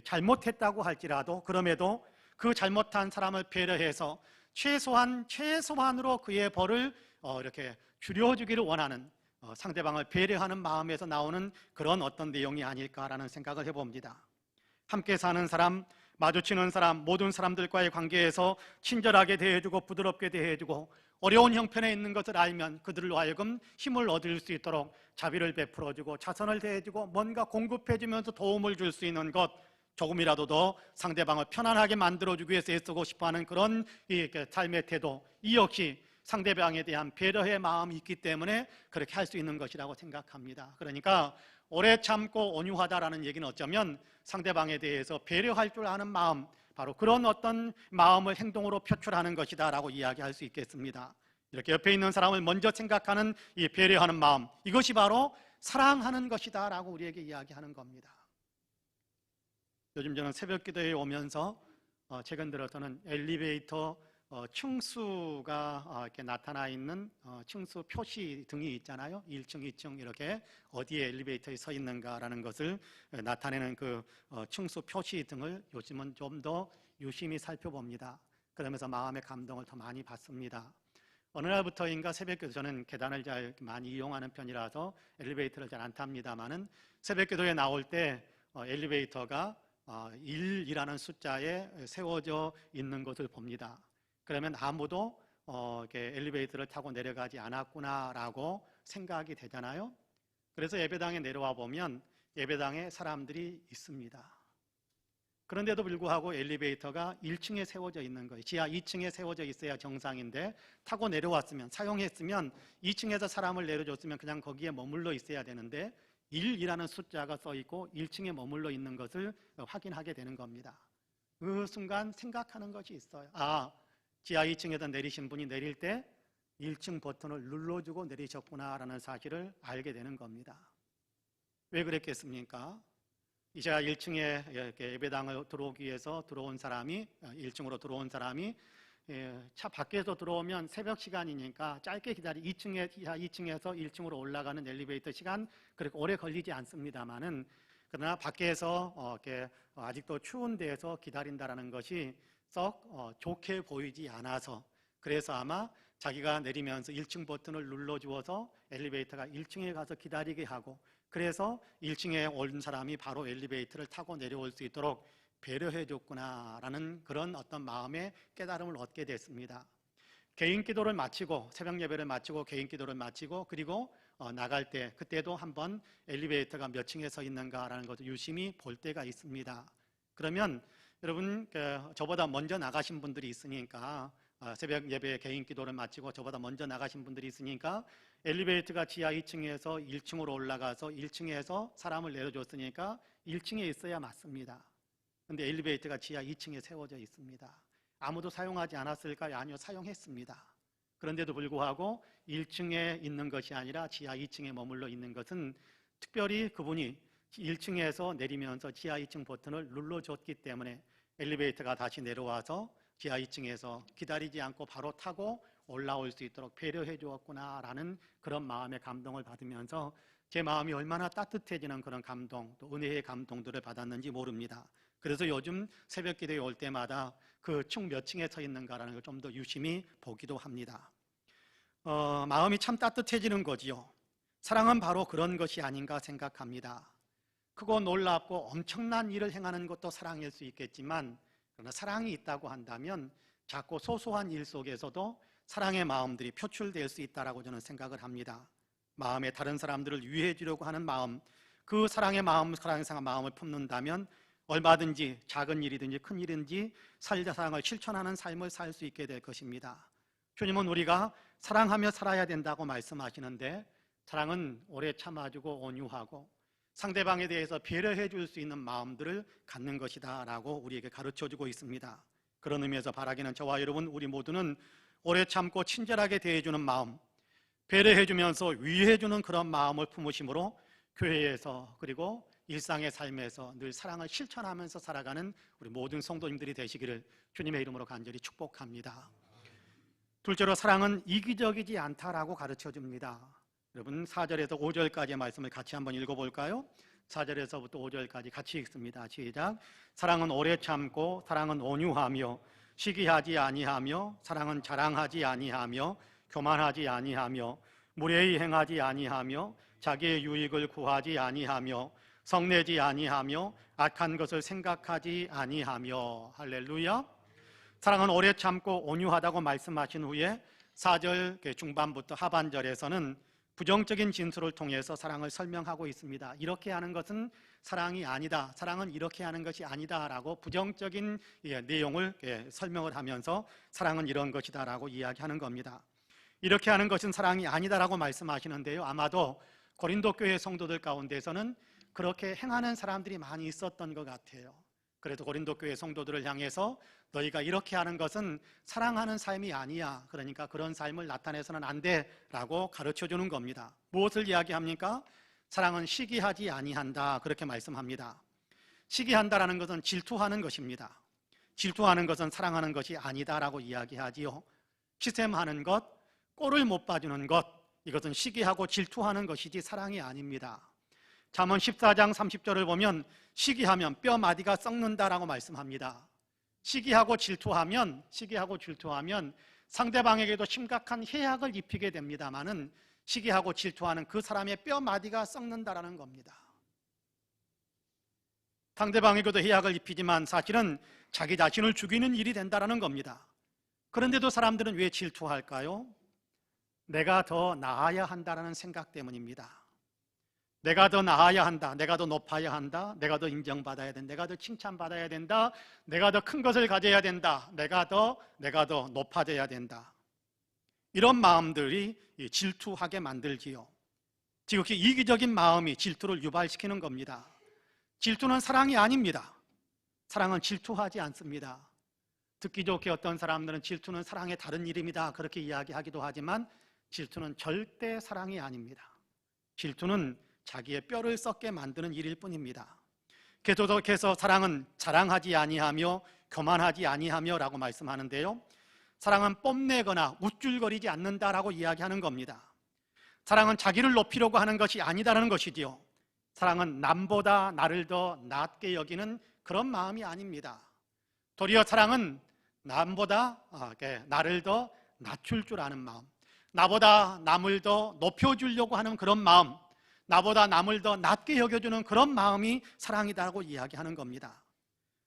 잘못했다고 할지라도 그럼에도 그 잘못한 사람을 배려해서 최소한으로 그의 벌을 이렇게 줄여주기를 원하는, 상대방을 배려하는 마음에서 나오는 그런 어떤 내용이 아닐까라는 생각을 해봅니다. 함께 사는 사람, 마주치는 사람, 모든 사람들과의 관계에서 친절하게 대해주고 부드럽게 대해주고 어려운 형편에 있는 것을 알면 그들로 하여금 힘을 얻을 수 있도록 자비를 베풀어주고 자선을 대해주고 뭔가 공급해주면서 도움을 줄 수 있는 것, 조금이라도 더 상대방을 편안하게 만들어주기 위해서 애쓰고 싶어하는 그런 삶의 태도, 이 역시 상대방에 대한 배려의 마음이 있기 때문에 그렇게 할 수 있는 것이라고 생각합니다. 그러니까 오래 참고 온유하다라는 얘기는 어쩌면 상대방에 대해서 배려할 줄 아는 마음, 바로 그런 어떤 마음을 행동으로 표출하는 것이다 라고 이야기할 수 있겠습니다. 이렇게 옆에 있는 사람을 먼저 생각하는 이 배려하는 마음, 이것이 바로 사랑하는 것이다 라고 우리에게 이야기하는 겁니다. 요즘 저는 새벽 기도에 오면서 최근 들어서는 엘리베이터 층수가 이렇게 나타나 있는 층수 표시 등이 있잖아요. 1층, 2층 이렇게 어디에 엘리베이터에 서 있는가라는 것을 나타내는 그 층수 표시 등을 요즘은 좀 더 유심히 살펴봅니다. 그러면서 마음의 감동을 더 많이 받습니다. 어느 날부터인가 새벽기도, 저는 계단을 잘 많이 이용하는 편이라서 엘리베이터를 잘 안 탑니다만은 새벽기도에 나올 때 엘리베이터가 1이라는 숫자에 세워져 있는 것을 봅니다. 그러면 아무도 이렇게 엘리베이터를 타고 내려가지 않았구나라고 생각이 되잖아요. 그래서 예배당에 내려와 보면 예배당에 사람들이 있습니다. 그런데도 불구하고 엘리베이터가 1층에 세워져 있는 거예요. 지하 2층에 세워져 있어야 정상인데 타고 내려왔으면, 사용했으면 2층에서 사람을 내려줬으면 그냥 거기에 머물러 있어야 되는데 1이라는 숫자가 써 있고 1층에 머물러 있는 것을 확인하게 되는 겁니다. 그 순간 생각하는 것이 있어요. 지하 2층에서 내리신 분이 내릴 때 1층 버튼을 눌러주고 내리셨구나라는 사실을 알게 되는 겁니다. 왜 그랬겠습니까? 지하 1층에 이렇게 예배당을 들어오기 위해서 들어온 사람이, 1층으로 들어온 사람이 차 밖에서 들어오면 새벽 시간이니까 짧게 지하 2층에서 1층으로 올라가는 엘리베이터 시간 그렇게 오래 걸리지 않습니다만은, 그러나 밖에서 이렇게 아직도 추운 데에서 기다린다라는 것이 썩 좋게 보이지 않아서, 그래서 아마 자기가 내리면서 1층 버튼을 눌러주어서 엘리베이터가 1층에 가서 기다리게 하고, 그래서 1층에 온 사람이 바로 엘리베이터를 타고 내려올 수 있도록 배려해줬구나라는 그런 어떤 마음의 깨달음을 얻게 됐습니다. 개인 기도를 마치고, 새벽 예배를 마치고 개인 기도를 마치고 그리고 나갈 때, 그때도 한번 엘리베이터가 몇 층에 서 있는가라는 것을 유심히 볼 때가 있습니다. 그러면 여러분, 저보다 먼저 나가신 분들이 있으니까, 새벽 예배 개인 기도를 마치고 저보다 먼저 나가신 분들이 있으니까 엘리베이터가 지하 2층에서 1층으로 올라가서 1층에서 사람을 내려줬으니까 1층에 있어야 맞습니다. 그런데 엘리베이터가 지하 2층에 세워져 있습니다. 아무도 사용하지 않았을까요? 아니요, 사용했습니다. 그런데도 불구하고 1층에 있는 것이 아니라 지하 2층에 머물러 있는 것은 특별히 그분이 1층에서 내리면서 지하 2층 버튼을 눌러줬기 때문에 엘리베이터가 다시 내려와서 지하 2층에서 기다리지 않고 바로 타고 올라올 수 있도록 배려해 주었구나라는 그런 마음의 감동을 받으면서 제 마음이 얼마나 따뜻해지는 그런 감동, 또 은혜의 감동들을 받았는지 모릅니다. 그래서 요즘 새벽 기도에 올 때마다 그 층 몇 층에 서 있는가라는 걸 좀 더 유심히 보기도 합니다. 마음이 참 따뜻해지는 거지요. 사랑은 바로 그런 것이 아닌가 생각합니다. 크고 놀랍고 엄청난 일을 행하는 것도 사랑일 수 있겠지만, 그러나 사랑이 있다고 한다면 작고 소소한 일 속에서도 사랑의 마음들이 표출될 수 있다고 저는 생각을 합니다. 마음에 다른 사람들을 위해 주려고 하는 마음, 그 사랑의 마음, 사랑의 마음을 품는다면 얼마든지 작은 일이든지 큰 일인지 사랑을 실천하는 삶을 살 수 있게 될 것입니다. 주님은 우리가 사랑하며 살아야 된다고 말씀하시는데, 사랑은 오래 참아주고 온유하고 상대방에 대해서 배려해 줄 수 있는 마음들을 갖는 것이다 라고 우리에게 가르쳐주고 있습니다. 그런 의미에서 바라기는 저와 여러분 우리 모두는 오래 참고 친절하게 대해주는 마음, 배려해주면서 위해주는 그런 마음을 품으심으로 교회에서 그리고 일상의 삶에서 늘 사랑을 실천하면서 살아가는 우리 모든 성도님들이 되시기를 주님의 이름으로 간절히 축복합니다. 둘째로 사랑은 이기적이지 않다라고 가르쳐줍니다. 여러분 4절에서 5절까지의 말씀을 같이 한번 읽어볼까요? 4절에서부터 5절까지 같이 읽습니다. 시작. 사랑은 오래 참고 사랑은 온유하며 시기하지 아니하며 사랑은 자랑하지 아니하며 교만하지 아니하며 무례히 행하지 아니하며 자기의 유익을 구하지 아니하며 성내지 아니하며 악한 것을 생각하지 아니하며. 할렐루야. 사랑은 오래 참고 온유하다고 말씀하신 후에 4절 중반부터 하반절에서는 부정적인 진술을 통해서 사랑을 설명하고 있습니다. 이렇게 하는 것은 사랑이 아니다, 사랑은 이렇게 하는 것이 아니다 라고 부정적인 내용을 설명을 하면서 사랑은 이런 것이다 라고 이야기하는 겁니다. 이렇게 하는 것은 사랑이 아니다 라고 말씀하시는데요, 아마도 고린도 교회 성도들 가운데서는 그렇게 행하는 사람들이 많이 있었던 것 같아요. 그래도 고린도 교회 성도들을 향해서 너희가 이렇게 하는 것은 사랑하는 삶이 아니야, 그러니까 그런 삶을 나타내서는 안 돼 라고 가르쳐주는 겁니다. 무엇을 이야기합니까? 사랑은 시기하지 아니한다, 그렇게 말씀합니다. 시기한다라는 것은 질투하는 것입니다. 질투하는 것은 사랑하는 것이 아니다라고 이야기하지요. 시샘하는 것, 꼴을 못 봐주는 것, 이것은 시기하고 질투하는 것이지 사랑이 아닙니다. 잠언 14장 30절을 보면 시기하면 뼈 마디가 썩는다라고 말씀합니다. 시기하고 질투하면 상대방에게도 심각한 해악을 입히게 됩니다마는 시기하고 질투하는 그 사람의 뼈 마디가 썩는다라는 겁니다. 상대방에게도 해악을 입히지만 사실은 자기 자신을 죽이는 일이 된다라는 겁니다. 그런데도 사람들은 왜 질투할까요? 내가 더 나아야 한다라는 생각 때문입니다. 내가 더 나아야 한다, 내가 더 높아야 한다, 내가 더 인정받아야 된다, 내가 더 칭찬받아야 된다, 내가 더 큰 것을 가져야 된다, 내가 더 높아져야 된다. 이런 마음들이 질투하게 만들지요. 지극히 이기적인 마음이 질투를 유발시키는 겁니다. 질투는 사랑이 아닙니다. 사랑은 질투하지 않습니다. 듣기 좋게 어떤 사람들은 질투는 사랑의 다른 이름이다 그렇게 이야기하기도 하지만 질투는 절대 사랑이 아닙니다. 질투는 자기의 뼈를 썩게 만드는 일일 뿐입니다. 계속해서 사랑은 자랑하지 아니하며 교만하지 아니하며 라고 말씀하는데요, 사랑은 뽐내거나 우쭐거리지 않는다라고 이야기하는 겁니다. 사랑은 자기를 높이려고 하는 것이 아니다라는 것이지요. 사랑은 남보다 나를 더 낮게 여기는 그런 마음이 아닙니다. 도리어 사랑은 남보다 나를 더 낮출 줄 아는 마음, 나보다 남을 더 높여주려고 하는 그런 마음, 나보다 남을 더 낮게 여겨주는 그런 마음이 사랑이다라고 이야기하는 겁니다.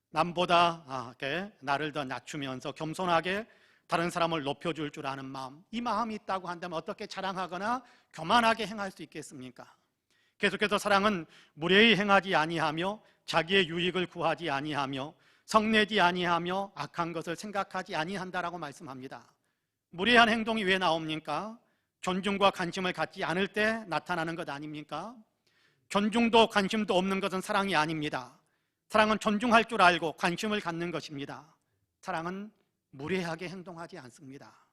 남보다 나를 더 낮추면서 겸손하게 다른 사람을 높여줄 줄 아는 마음, 이 마음이 있다고 한다면 어떻게 자랑하거나 교만하게 행할 수 있겠습니까? 계속해서 사랑은 무례히 행하지 아니하며 자기의 유익을 구하지 아니하며 성내지 아니하며 악한 것을 생각하지 아니한다라고 말씀합니다. 무례한 행동이 왜 나옵니까? 존중과 관심을 갖지 않을 때 나타나는 것 아닙니까? 존중도 관심도 없는 것은 사랑이 아닙니다. 사랑은 존중할 줄 알고 관심을 갖는 것입니다. 사랑은 무례하게 행동하지 않습니다.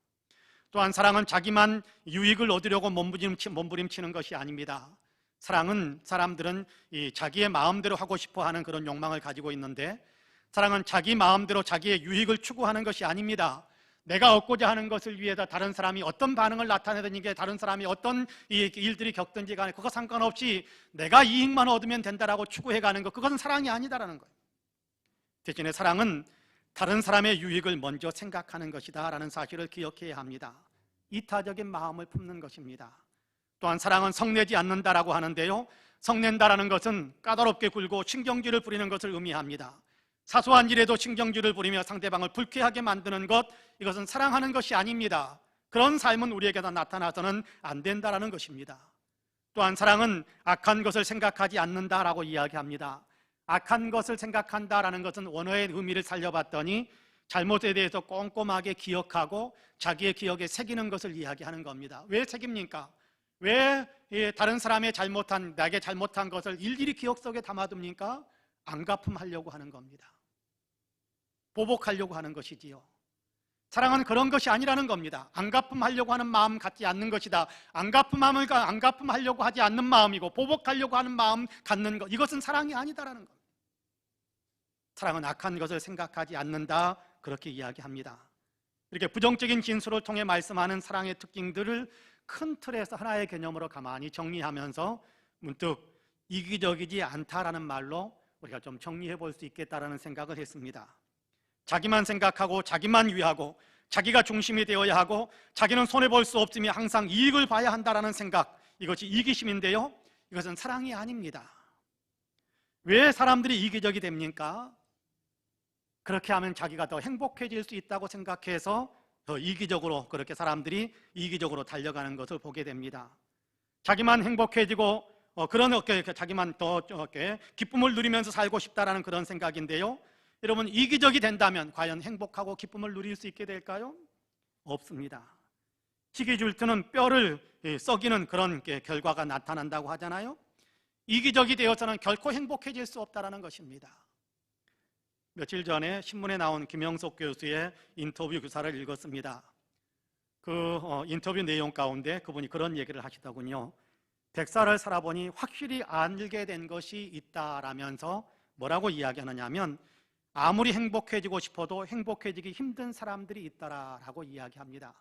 또한 사랑은 자기만 유익을 얻으려고 몸부림치는 것이 아닙니다. 사람들은 자기의 마음대로 하고 싶어하는 그런 욕망을 가지고 있는데, 사랑은 자기 마음대로 자기의 유익을 추구하는 것이 아닙니다. 내가 얻고자 하는 것을 위해서 다른 사람이 어떤 반응을 나타내든지, 다른 사람이 어떤 일들이 겪든지 간에 그거 상관없이 내가 이익만 얻으면 된다라고 추구해가는 것, 그것은 사랑이 아니다라는 거예요. 대신에 사랑은 다른 사람의 유익을 먼저 생각하는 것이다 라는 사실을 기억해야 합니다. 이타적인 마음을 품는 것입니다. 또한 사랑은 성내지 않는다라고 하는데요, 성낸다라는 것은 까다롭게 굴고 신경질을 부리는 것을 의미합니다. 사소한 일에도 신경질을 부리며 상대방을 불쾌하게 만드는 것, 이것은 사랑하는 것이 아닙니다. 그런 삶은 우리에게도 나타나서는 안 된다라는 것입니다. 또한 사랑은 악한 것을 생각하지 않는다라고 이야기합니다. 악한 것을 생각한다라는 것은 원어의 의미를 살려봤더니 잘못에 대해서 꼼꼼하게 기억하고 자기의 기억에 새기는 것을 이야기하는 겁니다. 왜 새깁니까? 왜 다른 사람의 나에게 잘못한 것을 일일이 기억 속에 담아둡니까? 안갚음하려고 하는 겁니다. 보복하려고 하는 것이지요. 사랑은 그런 것이 아니라는 겁니다. 안갚음하려고 하는 마음 갖지 않는 것이다. 안갚음하려고 하지 않는 마음이고 보복하려고 하는 마음 갖는 것, 이것은 사랑이 아니다라는 겁니다. 사랑은 악한 것을 생각하지 않는다, 그렇게 이야기합니다. 이렇게 부정적인 진술을 통해 말씀하는 사랑의 특징들을 큰 틀에서 하나의 개념으로 가만히 정리하면서 문득 이기적이지 않다라는 말로 우리가 좀 정리해 볼 수 있겠다라는 생각을 했습니다. 자기만 생각하고 자기만 위하고 자기가 중심이 되어야 하고 자기는 손해볼 수 없으며 항상 이익을 봐야 한다라는 생각, 이것이 이기심인데요, 이것은 사랑이 아닙니다. 왜 사람들이 이기적이 됩니까? 그렇게 하면 자기가 더 행복해질 수 있다고 생각해서 더 이기적으로, 그렇게 사람들이 이기적으로 달려가는 것을 보게 됩니다. 자기만 행복해지고 자기만 더 기쁨을 누리면서 살고 싶다라는 그런 생각인데요, 여러분, 이기적이 된다면 과연 행복하고 기쁨을 누릴 수 있게 될까요? 없습니다. 시기줄투는 뼈를 썩이는 그런 결과가 나타난다고 하잖아요. 이기적이 되어서는 결코 행복해질 수 없다는 것입니다. 며칠 전에 신문에 나온 김영석 교수의 인터뷰 기사를 읽었습니다. 그 인터뷰 내용 가운데 그분이 그런 얘기를 하시더군요. 100살을 살아보니 확실히 알게 된 것이 있다라면서 뭐라고 이야기하느냐면, 아무리 행복해지고 싶어도 행복해지기 힘든 사람들이 있다라고 이야기합니다.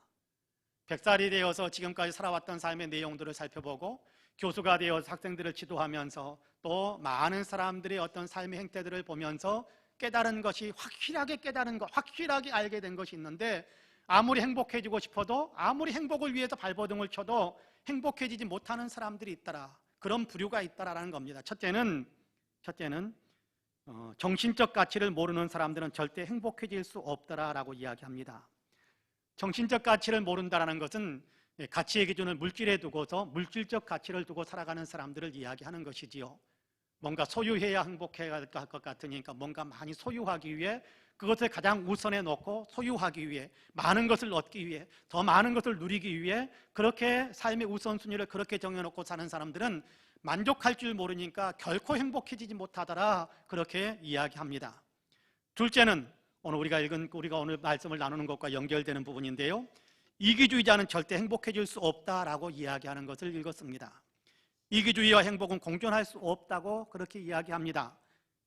100살이 되어서 지금까지 살아왔던 삶의 내용들을 살펴보고 교수가 되어서 학생들을 지도하면서 또 많은 사람들의 어떤 삶의 행태들을 보면서 깨달은 것이, 확실하게 깨달은 것, 확실하게 알게 된 것이 있는데, 아무리 행복해지고 싶어도, 아무리 행복을 위해서 발버둥을 쳐도 행복해지지 못하는 사람들이 있더라, 그런 부류가 있다라는 겁니다. 첫째는 정신적 가치를 모르는 사람들은 절대 행복해질 수 없더라라고 이야기합니다. 정신적 가치를 모른다는 것은 가치의 기준을 물질에 두고서 물질적 가치를 두고 살아가는 사람들을 이야기하는 것이지요. 뭔가 소유해야 행복해야 할 것 같으니까 뭔가 많이 소유하기 위해, 그것을 가장 우선에 놓고 소유하기 위해, 많은 것을 얻기 위해, 더 많은 것을 누리기 위해 그렇게 삶의 우선순위를 그렇게 정해놓고 사는 사람들은 만족할 줄 모르니까 결코 행복해지지 못하더라, 그렇게 이야기합니다. 둘째는 우리가 오늘 말씀을 나누는 것과 연결되는 부분인데요, 이기주의자는 절대 행복해질 수 없다라고 이야기하는 것을 읽었습니다. 이기주의와 행복은 공존할 수 없다고 그렇게 이야기합니다.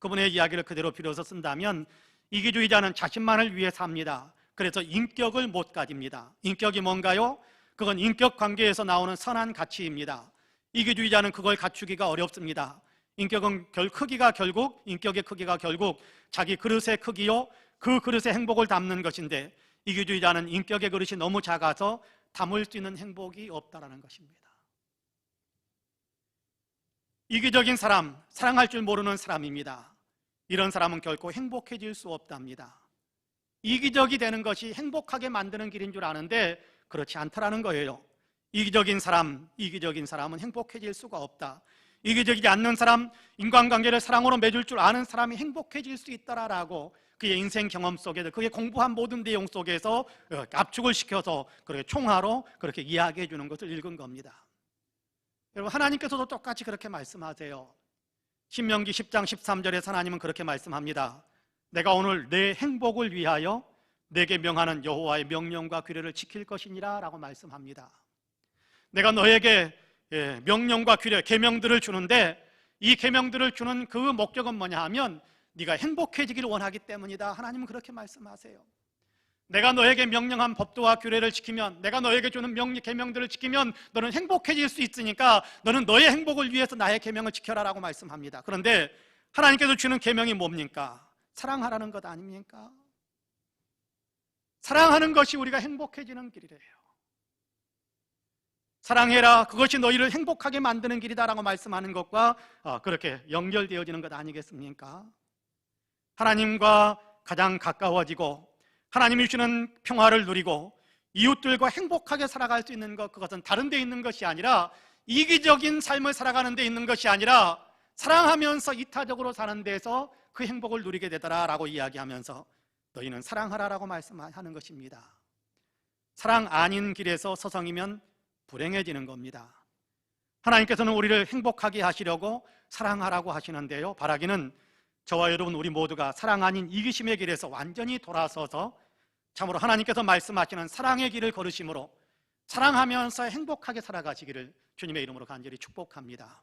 그분의 이야기를 그대로 빌어서 쓴다면, 이기주의자는 자신만을 위해 삽니다. 그래서 인격을 못 가집니다. 인격이 뭔가요? 그건 인격 관계에서 나오는 선한 가치입니다. 이기주의자는 그걸 갖추기가 어렵습니다. 인격의 크기가 결국 자기 그릇의 크기요, 그 그릇에 행복을 담는 것인데, 이기주의자는 인격의 그릇이 너무 작아서 담을 수 있는 행복이 없다라는 것입니다. 이기적인 사람, 사랑할 줄 모르는 사람입니다. 이런 사람은 결코 행복해질 수 없답니다. 이기적이 되는 것이 행복하게 만드는 길인 줄 아는데 그렇지 않다라는 거예요. 이기적인 사람은 행복해질 수가 없다. 이기적이지 않는 사람, 인간관계를 사랑으로 맺을 줄 아는 사람이 행복해질 수 있다라고 그의 인생 경험 속에서, 그의 공부한 모든 내용 속에서 압축을 시켜서 그렇게 총화로 그렇게 이야기해 주는 것을 읽은 겁니다. 여러분, 하나님께서도 똑같이 그렇게 말씀하세요. 신명기 10장 13절에 하나님은 그렇게 말씀합니다. 내가 오늘 내 행복을 위하여 내게 명하는 여호와의 명령과 규례를 지킬 것이니라 라고 말씀합니다. 내가 너에게 명령과 규례, 계명들을 주는데 이 계명들을 주는 그 목적은 뭐냐 하면 네가 행복해지기를 원하기 때문이다. 하나님은 그렇게 말씀하세요. 내가 너에게 명령한 법도와 규례를 지키면, 내가 너에게 주는 계명들을 지키면 너는 행복해질 수 있으니까 너는 너의 행복을 위해서 나의 계명을 지켜라 라고 말씀합니다. 그런데 하나님께서 주는 계명이 뭡니까? 사랑하라는 것 아닙니까? 사랑하는 것이 우리가 행복해지는 길이래요. 사랑해라, 그것이 너희를 행복하게 만드는 길이다라고 말씀하는 것과 그렇게 연결되어지는 것 아니겠습니까? 하나님과 가장 가까워지고 하나님이 주는 평화를 누리고 이웃들과 행복하게 살아갈 수 있는 것, 그것은 다른 데 있는 것이 아니라 이기적인 삶을 살아가는 데 있는 것이 아니라 사랑하면서 이타적으로 사는 데서 그 행복을 누리게 되더라라고 이야기하면서 너희는 사랑하라라고 말씀하는 것입니다. 사랑 아닌 길에서 서성이면 불행해지는 겁니다. 하나님께서는 우리를 행복하게 하시려고 사랑하라고 하시는데요, 바라기는 저와 여러분 우리 모두가 사랑 아닌 이기심의 길에서 완전히 돌아서서 참으로 하나님께서 말씀하시는 사랑의 길을 걸으심으로 사랑하면서 행복하게 살아가시기를 주님의 이름으로 간절히 축복합니다.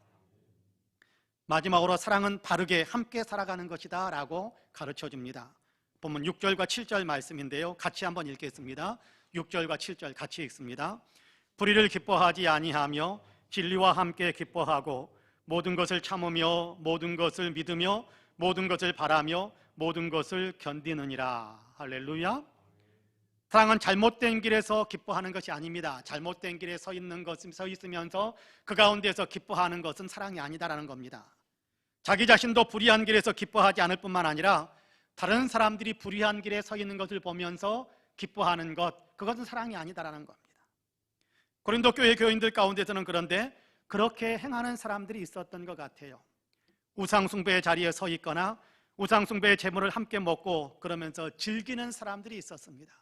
마지막으로 사랑은 바르게 함께 살아가는 것이다 라고 가르쳐줍니다. 본문 6절과 7절 말씀인데요, 같이 한번 읽겠습니다. 6절과 7절 같이 읽습니다. 불의를 기뻐하지 아니하며 진리와 함께 기뻐하고 모든 것을 참으며 모든 것을 믿으며 모든 것을 바라며 모든 것을 견디느니라. 할렐루야. 사랑은 잘못된 길에서 기뻐하는 것이 아닙니다. 잘못된 길에 서 있으면서 그 가운데서 기뻐하는 것은 사랑이 아니다라는 겁니다. 자기 자신도 불의한 길에서 기뻐하지 않을 뿐만 아니라 다른 사람들이 불의한 길에 서 있는 것을 보면서 기뻐하는 것, 그것은 사랑이 아니다라는 겁니다. 고린도 교회 교인들 가운데서는 그런데 그렇게 행하는 사람들이 있었던 것 같아요. 우상숭배의 자리에 서 있거나 우상숭배의 제물을 함께 먹고 그러면서 즐기는 사람들이 있었습니다.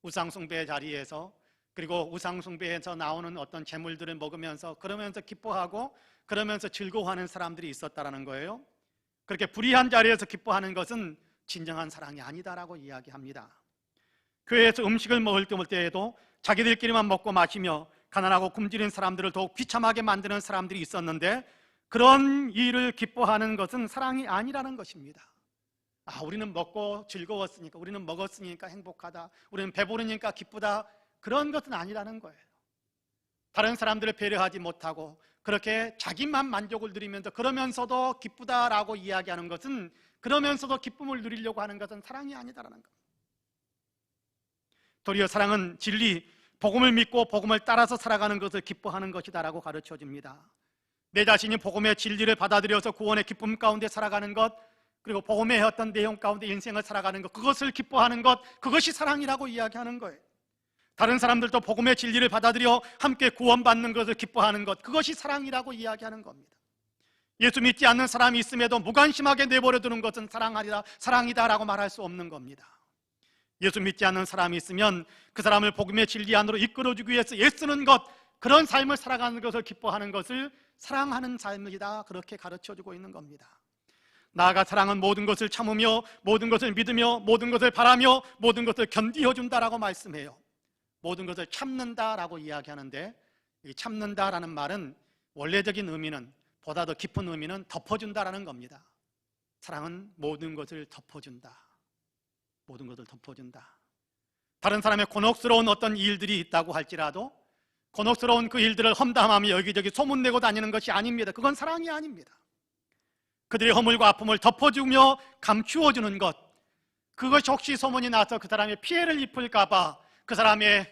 우상숭배의 자리에서, 그리고 우상숭배에서 나오는 어떤 제물들을 먹으면서 그러면서 기뻐하고 그러면서 즐거워하는 사람들이 있었다라는 거예요. 그렇게 불의한 자리에서 기뻐하는 것은 진정한 사랑이 아니다라고 이야기합니다. 교회에서 음식을 먹을 때에도 자기들끼리만 먹고 마시며 가난하고 굶주린 사람들을 더욱 비참하게 만드는 사람들이 있었는데 그런 일을 기뻐하는 것은 사랑이 아니라는 것입니다. 우리는 먹고 즐거웠으니까, 우리는 먹었으니까 행복하다, 우리는 배부르니까 기쁘다, 그런 것은 아니라는 거예요. 다른 사람들을 배려하지 못하고 그렇게 자기만 만족을 누리면서 그러면서도 기쁘다라고 이야기하는 것은, 그러면서도 기쁨을 누리려고 하는 것은 사랑이 아니다라는 겁니다. 도리어 사랑은 진리, 복음을 믿고 복음을 따라서 살아가는 것을 기뻐하는 것이다라고 가르쳐줍니다. 내 자신이 복음의 진리를 받아들여서 구원의 기쁨 가운데 살아가는 것, 그리고 복음의 어떤 내용 가운데 인생을 살아가는 것, 그것을 기뻐하는 것, 그것이 사랑이라고 이야기하는 거예요. 다른 사람들도 복음의 진리를 받아들여 함께 구원받는 것을 기뻐하는 것, 그것이 사랑이라고 이야기하는 겁니다. 예수 믿지 않는 사람이 있음에도 무관심하게 내버려 두는 것은 사랑이다라고 말할 수 없는 겁니다. 예수 믿지 않는 사람이 있으면 그 사람을 복음의 진리 안으로 이끌어주기 위해서 애쓰는 것, 그런 삶을 살아가는 것을 기뻐하는 것을 사랑하는 삶이다, 그렇게 가르쳐주고 있는 겁니다. 나아가 사랑은 모든 것을 참으며 모든 것을 믿으며 모든 것을 바라며 모든 것을 견디어준다라고 말씀해요. 모든 것을 참는다라고 이야기하는데, 이 참는다라는 말은 원래적인 의미는, 보다 더 깊은 의미는 덮어준다라는 겁니다. 사랑은 모든 것을 덮어준다. 모든 것을 덮어준다. 다른 사람의 곤혹스러운 어떤 일들이 있다고 할지라도 곤혹스러운 그 일들을 험담하며 여기저기 소문내고 다니는 것이 아닙니다. 그건 사랑이 아닙니다. 그들의 허물과 아픔을 덮어주며 감추어주는 것, 그것이 혹시 소문이 나서 그 사람의 피해를 입을까 봐 그 사람의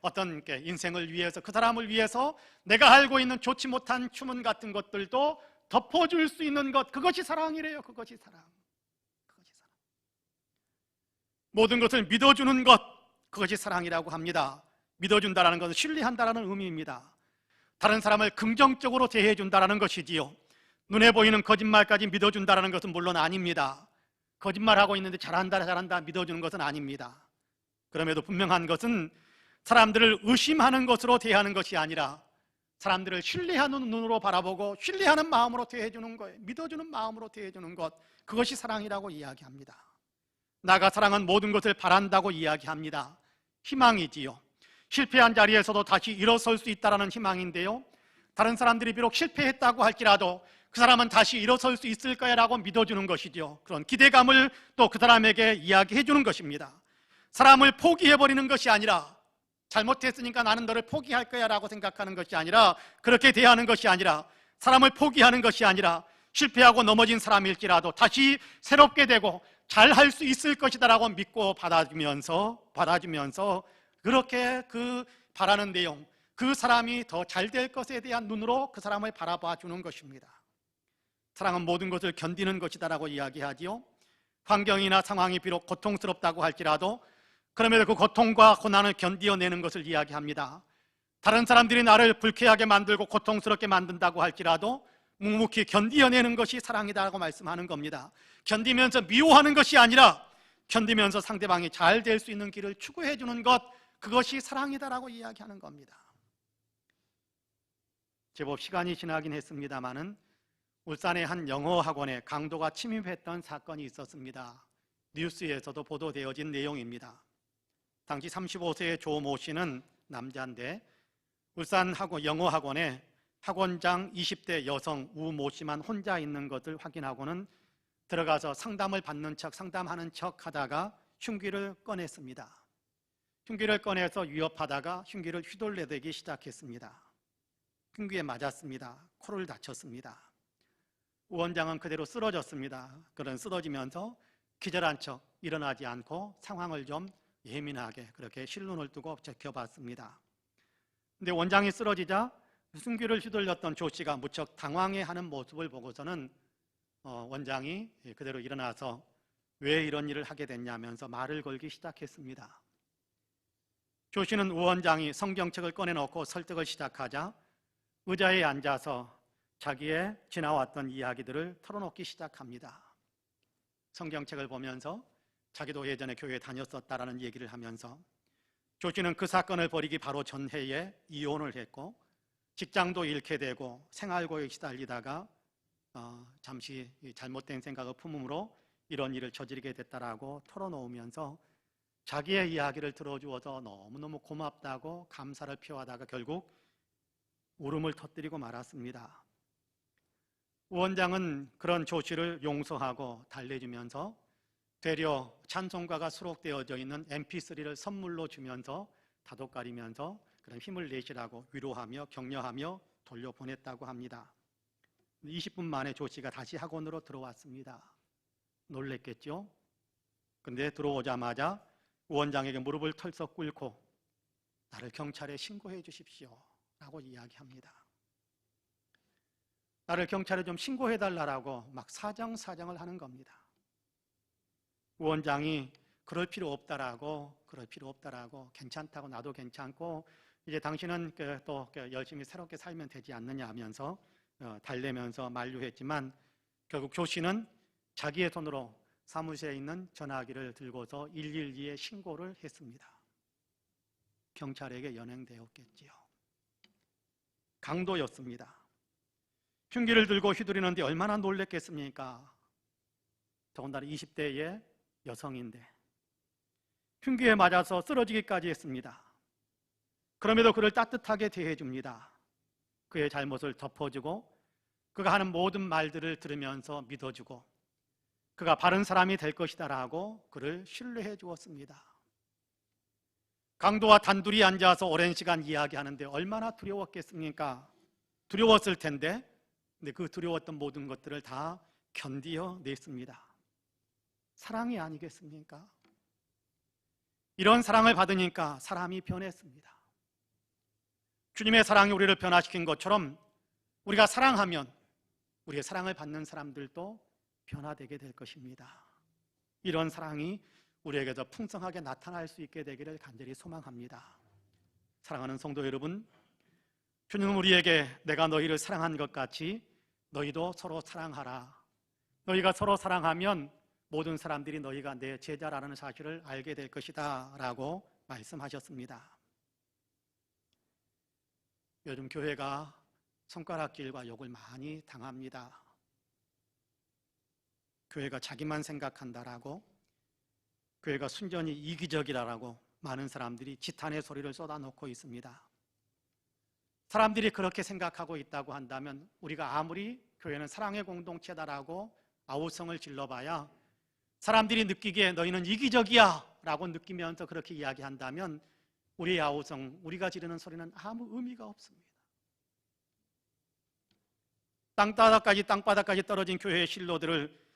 어떤 인생을 위해서, 그 사람을 위해서 내가 알고 있는 좋지 못한 추문 같은 것들도 덮어줄 수 있는 것, 그것이 사랑이래요. 그것이 사랑. 모든 것을 믿어주는 것, 그것이 사랑이라고 합니다. 믿어준다는 것은 신뢰한다는 의미입니다. 다른 사람을 긍정적으로 대해준다는 것이지요. 눈에 보이는 거짓말까지 믿어준다는 것은 물론 아닙니다. 거짓말하고 있는데 잘한다 믿어주는 것은 아닙니다. 그럼에도 분명한 것은 사람들을 의심하는 것으로 대하는 것이 아니라 사람들을 신뢰하는 눈으로 바라보고 신뢰하는 마음으로 대해주는 거예요. 믿어주는 마음으로 대해주는 것, 그것이 사랑이라고 이야기합니다. 나가 사랑은 모든 것을 바란다고 이야기합니다. 희망이지요. 실패한 자리에서도 다시 일어설 수 있다는 희망인데요, 다른 사람들이 비록 실패했다고 할지라도 그 사람은 다시 일어설 수 있을 거야 라고 믿어주는 것이죠. 그런 기대감을 또 그 사람에게 이야기해 주는 것입니다. 사람을 포기해버리는 것이 아니라, 잘못했으니까 나는 너를 포기할 거야 라고 생각하는 것이 아니라, 그렇게 대하는 것이 아니라, 사람을 포기하는 것이 아니라, 실패하고 넘어진 사람일지라도 다시 새롭게 되고 잘할 수 있을 것이다 라고 믿고 받아주면서 그렇게 그 바라는 내용, 그 사람이 더 잘 될 것에 대한 눈으로 그 사람을 바라봐 주는 것입니다. 사랑은 모든 것을 견디는 것이다 라고 이야기하지요. 환경이나 상황이 비록 고통스럽다고 할지라도 그럼에도 그 고통과 고난을 견디어내는 것을 이야기합니다. 다른 사람들이 나를 불쾌하게 만들고 고통스럽게 만든다고 할지라도 묵묵히 견디어내는 것이 사랑이다라고 말씀하는 겁니다. 견디면서 미워하는 것이 아니라 견디면서 상대방이 잘 될 수 있는 길을 추구해 주는 것, 그것이 사랑이다라고 이야기하는 겁니다. 제법 시간이 지나긴 했습니다마는 울산의 한 영어 학원에 강도가 침입했던 사건이 있었습니다. 뉴스에서도 보도되어진 내용입니다. 당시 35세의 조모 씨는 남자인데 울산 영어 학원에 학원장 20대 여성 우모 씨만 혼자 있는 것을 확인하고는 들어가서 상담하는 척 하다가 흉기를 꺼냈습니다. 흉기를 꺼내서 위협하다가 흉기를 휘둘러대기 시작했습니다. 흉기에 맞았습니다. 코를 다쳤습니다. 우 원장은 그대로 쓰러졌습니다. 그런 쓰러지면서 기절한 척 일어나지 않고 상황을 좀 예민하게 그렇게 실눈을 뜨고 지켜봤습니다. 근데 원장이 쓰러지자 흉기를 휘둘렸던 조 씨가 무척 당황해하는 모습을 보고서는 원장이 그대로 일어나서 왜 이런 일을 하게 됐냐면서 말을 걸기 시작했습니다. 조 씨는 우 원장이 성경책을 꺼내놓고 설득을 시작하자 의자에 앉아서 자기의 지나왔던 이야기들을 털어놓기 시작합니다. 성경책을 보면서 자기도 예전에 교회에 다녔었다라는 얘기를 하면서 조 씨는 그 사건을 벌이기 바로 전해에 이혼을 했고 직장도 잃게 되고 생활고에 시달리다가 잠시 잘못된 생각을 품음으로 이런 일을 저지르게 됐다라고 털어놓으면서 자기의 이야기를 들어주어서 너무너무 고맙다고 감사를 표하다가 결국 울음을 터뜨리고 말았습니다. 우 원장은 그런 조 씨를 용서하고 달래주면서 되려 찬송가가 수록되어져 있는 mp3를 선물로 주면서 다독거리면서 그런 힘을 내시라고 위로하며 격려하며 돌려보냈다고 합니다. 20분 만에 조 씨가 다시 학원으로 들어왔습니다. 놀랬겠죠? 근데 들어오자마자 우 원장에게 무릎을 털썩 꿇고 나를 경찰에 신고해 주십시오 라고 이야기합니다. 나를 경찰에 좀 신고해 달라고 막 사정을 하는 겁니다. 우 원장이 그럴 필요 없다라고 괜찮다고 나도 괜찮고 이제 당신은 또 열심히 새롭게 살면 되지 않느냐 하면서 달래면서 만류했지만 결국 조 씨는 자기의 손으로 사무실에 있는 전화기를 들고서 112에 신고를 했습니다. 경찰에게 연행되었겠지요. 강도였습니다. 흉기를 들고 휘두르는데 얼마나 놀랬겠습니까? 더군다나 20대의 여성인데 흉기에 맞아서 쓰러지기까지 했습니다. 그럼에도 그를 따뜻하게 대해줍니다. 그의 잘못을 덮어주고 그가 하는 모든 말들을 들으면서 믿어주고 그가 바른 사람이 될 것이다라고 그를 신뢰해 주었습니다. 강도와 단둘이 앉아서 오랜 시간 이야기하는데 얼마나 두려웠겠습니까? 두려웠을 텐데 근데 그 두려웠던 모든 것들을 다 견디어냈습니다. 사랑이 아니겠습니까? 이런 사랑을 받으니까 사람이 변했습니다. 주님의 사랑이 우리를 변화시킨 것처럼 우리가 사랑하면 우리의 사랑을 받는 사람들도 변화되게 될 것입니다. 이런 사랑이 우리에게서 풍성하게 나타날 수 있게 되기를 간절히 소망합니다. 사랑하는 성도 여러분, 주님은 우리에게 내가 너희를 사랑한 것 같이 너희도 서로 사랑하라. 너희가 서로 사랑하면 모든 사람들이 너희가 내 제자라는 사실을 알게 될 것이다 라고 말씀하셨습니다. 요즘 교회가 손가락질과 욕을 많이 당합니다. 교회가 자기만 생각한다라고 교회가 순전히 이기적이라고 많은 사람들이 지탄의 소리를 쏟아놓고 있습니다. 사람들이 그렇게 생각하고 있다고 한다면 우리가 아무리 교회는 사랑의 공동체다라고 아우성을 질러봐야 사람들이 느끼기에 너희는 이기적이야 라고 느끼면서 그렇게 이야기한다면 우리의 아우성, 우리가 지르는 소리는 아무 의미가 없습니다. 땅바닥까지 떨어진 교회의 실로들을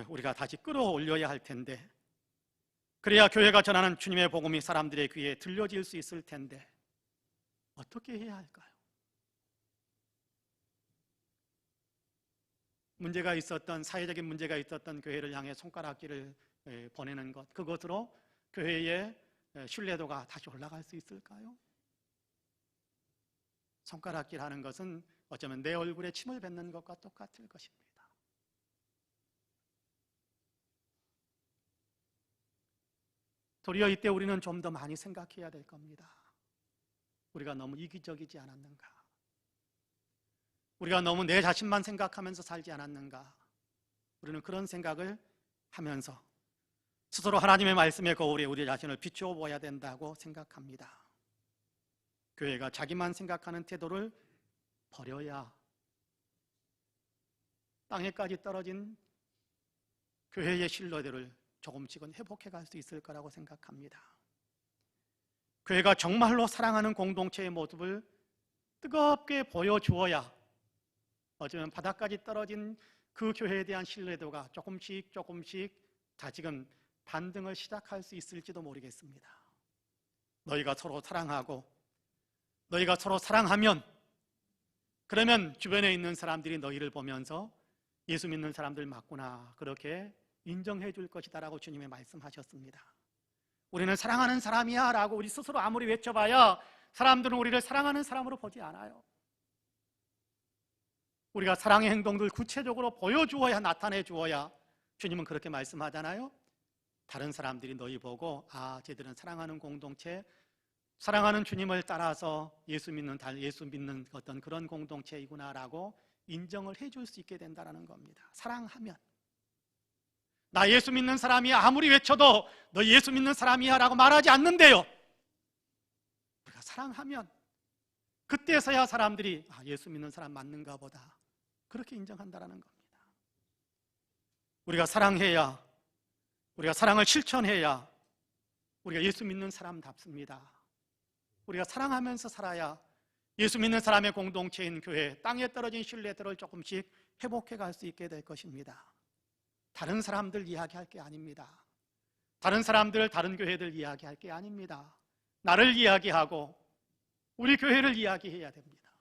우리가 다시 끌어올려야 할 텐데, 그래야 교회가 전하는 주님의 복음이 사람들의 귀에 들려질 수 있을 텐데 어떻게 해야 할까요? 문제가 있었던, 사회적인 문제가 있었던 교회를 향해 손가락질을 보내는 것, 그것으로 교회의 신뢰도가 다시 올라갈 수 있을까요? 손가락질하는 것은 어쩌면 내 얼굴에 침을 뱉는 것과 똑같을 것입니다. 도리어 이때 우리는 좀 더 많이 생각해야 될 겁니다. 우리가 너무 이기적이지 않았는가? 우리가 너무 내 자신만 생각하면서 살지 않았는가? 우리는 그런 생각을 하면서 스스로 하나님의 말씀의 거울에 우리 자신을 비추어 보아야 된다고 생각합니다. 교회가 자기만 생각하는 태도를 버려야 땅에까지 떨어진 교회의 신뢰도를 조금씩은 회복해 갈 수 있을 거라고 생각합니다. 교회가 정말로 사랑하는 공동체의 모습을 뜨겁게 보여주어야 어쩌면 바닥까지 떨어진 그 교회에 대한 신뢰도가 조금씩 다시금 반등을 시작할 수 있을지도 모르겠습니다. 너희가 서로 사랑하고 너희가 서로 사랑하면, 그러면 주변에 있는 사람들이 너희를 보면서 예수 믿는 사람들 맞구나, 그렇게 인정해 줄 것이다 라고 주님이 말씀하셨습니다. 우리는 사랑하는 사람이야 라고 우리 스스로 아무리 외쳐봐야 사람들은 우리를 사랑하는 사람으로 보지 않아요. 우리가 사랑의 행동들 구체적으로 보여주어야, 나타내 주어야, 주님은 그렇게 말씀하잖아요. 다른 사람들이 너희 보고 아, 쟤들은 사랑하는 공동체, 사랑하는 주님을 따라서 예수 믿는 어떤 그런 공동체이구나 라고 인정을 해줄 수 있게 된다는 겁니다. 사랑하면. 나 예수 믿는 사람이야 아무리 외쳐도 너 예수 믿는 사람이야 라고 말하지 않는데요, 우리가 사랑하면 그때서야 사람들이 아, 예수 믿는 사람 맞는가 보다, 그렇게 인정한다는 겁니다. 우리가 사랑해야, 우리가 사랑을 실천해야 우리가 예수 믿는 사람답습니다. 우리가 사랑하면서 살아야 예수 믿는 사람의 공동체인 교회, 땅에 떨어진 신뢰들을 조금씩 회복해 갈 수 있게 될 것입니다. 다른 사람들 이야기할 게 아닙니다. 다른 사람들, 다른 교회들 이야기할 게 아닙니다. 나를 이야기하고 우리 교회를 이야기해야 됩니다.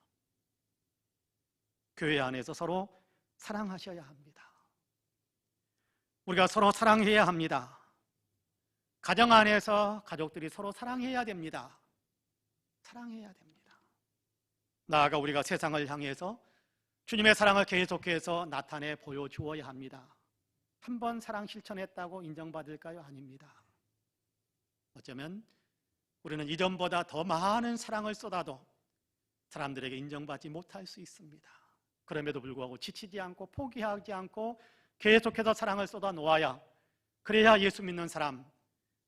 교회 안에서 서로 사랑하셔야 합니다. 우리가 서로 사랑해야 합니다. 가정 안에서 가족들이 서로 사랑해야 됩니다. 사랑해야 됩니다. 나아가 우리가 세상을 향해서 주님의 사랑을 계속해서 나타내 보여주어야 합니다. 한 번 사랑 실천했다고 인정받을까요? 아닙니다. 어쩌면 우리는 이전보다 더 많은 사랑을 쏟아도 사람들에게 인정받지 못할 수 있습니다. 그럼에도 불구하고 지치지 않고 포기하지 않고 계속해서 사랑을 쏟아 놓아야, 그래야 예수 믿는 사람,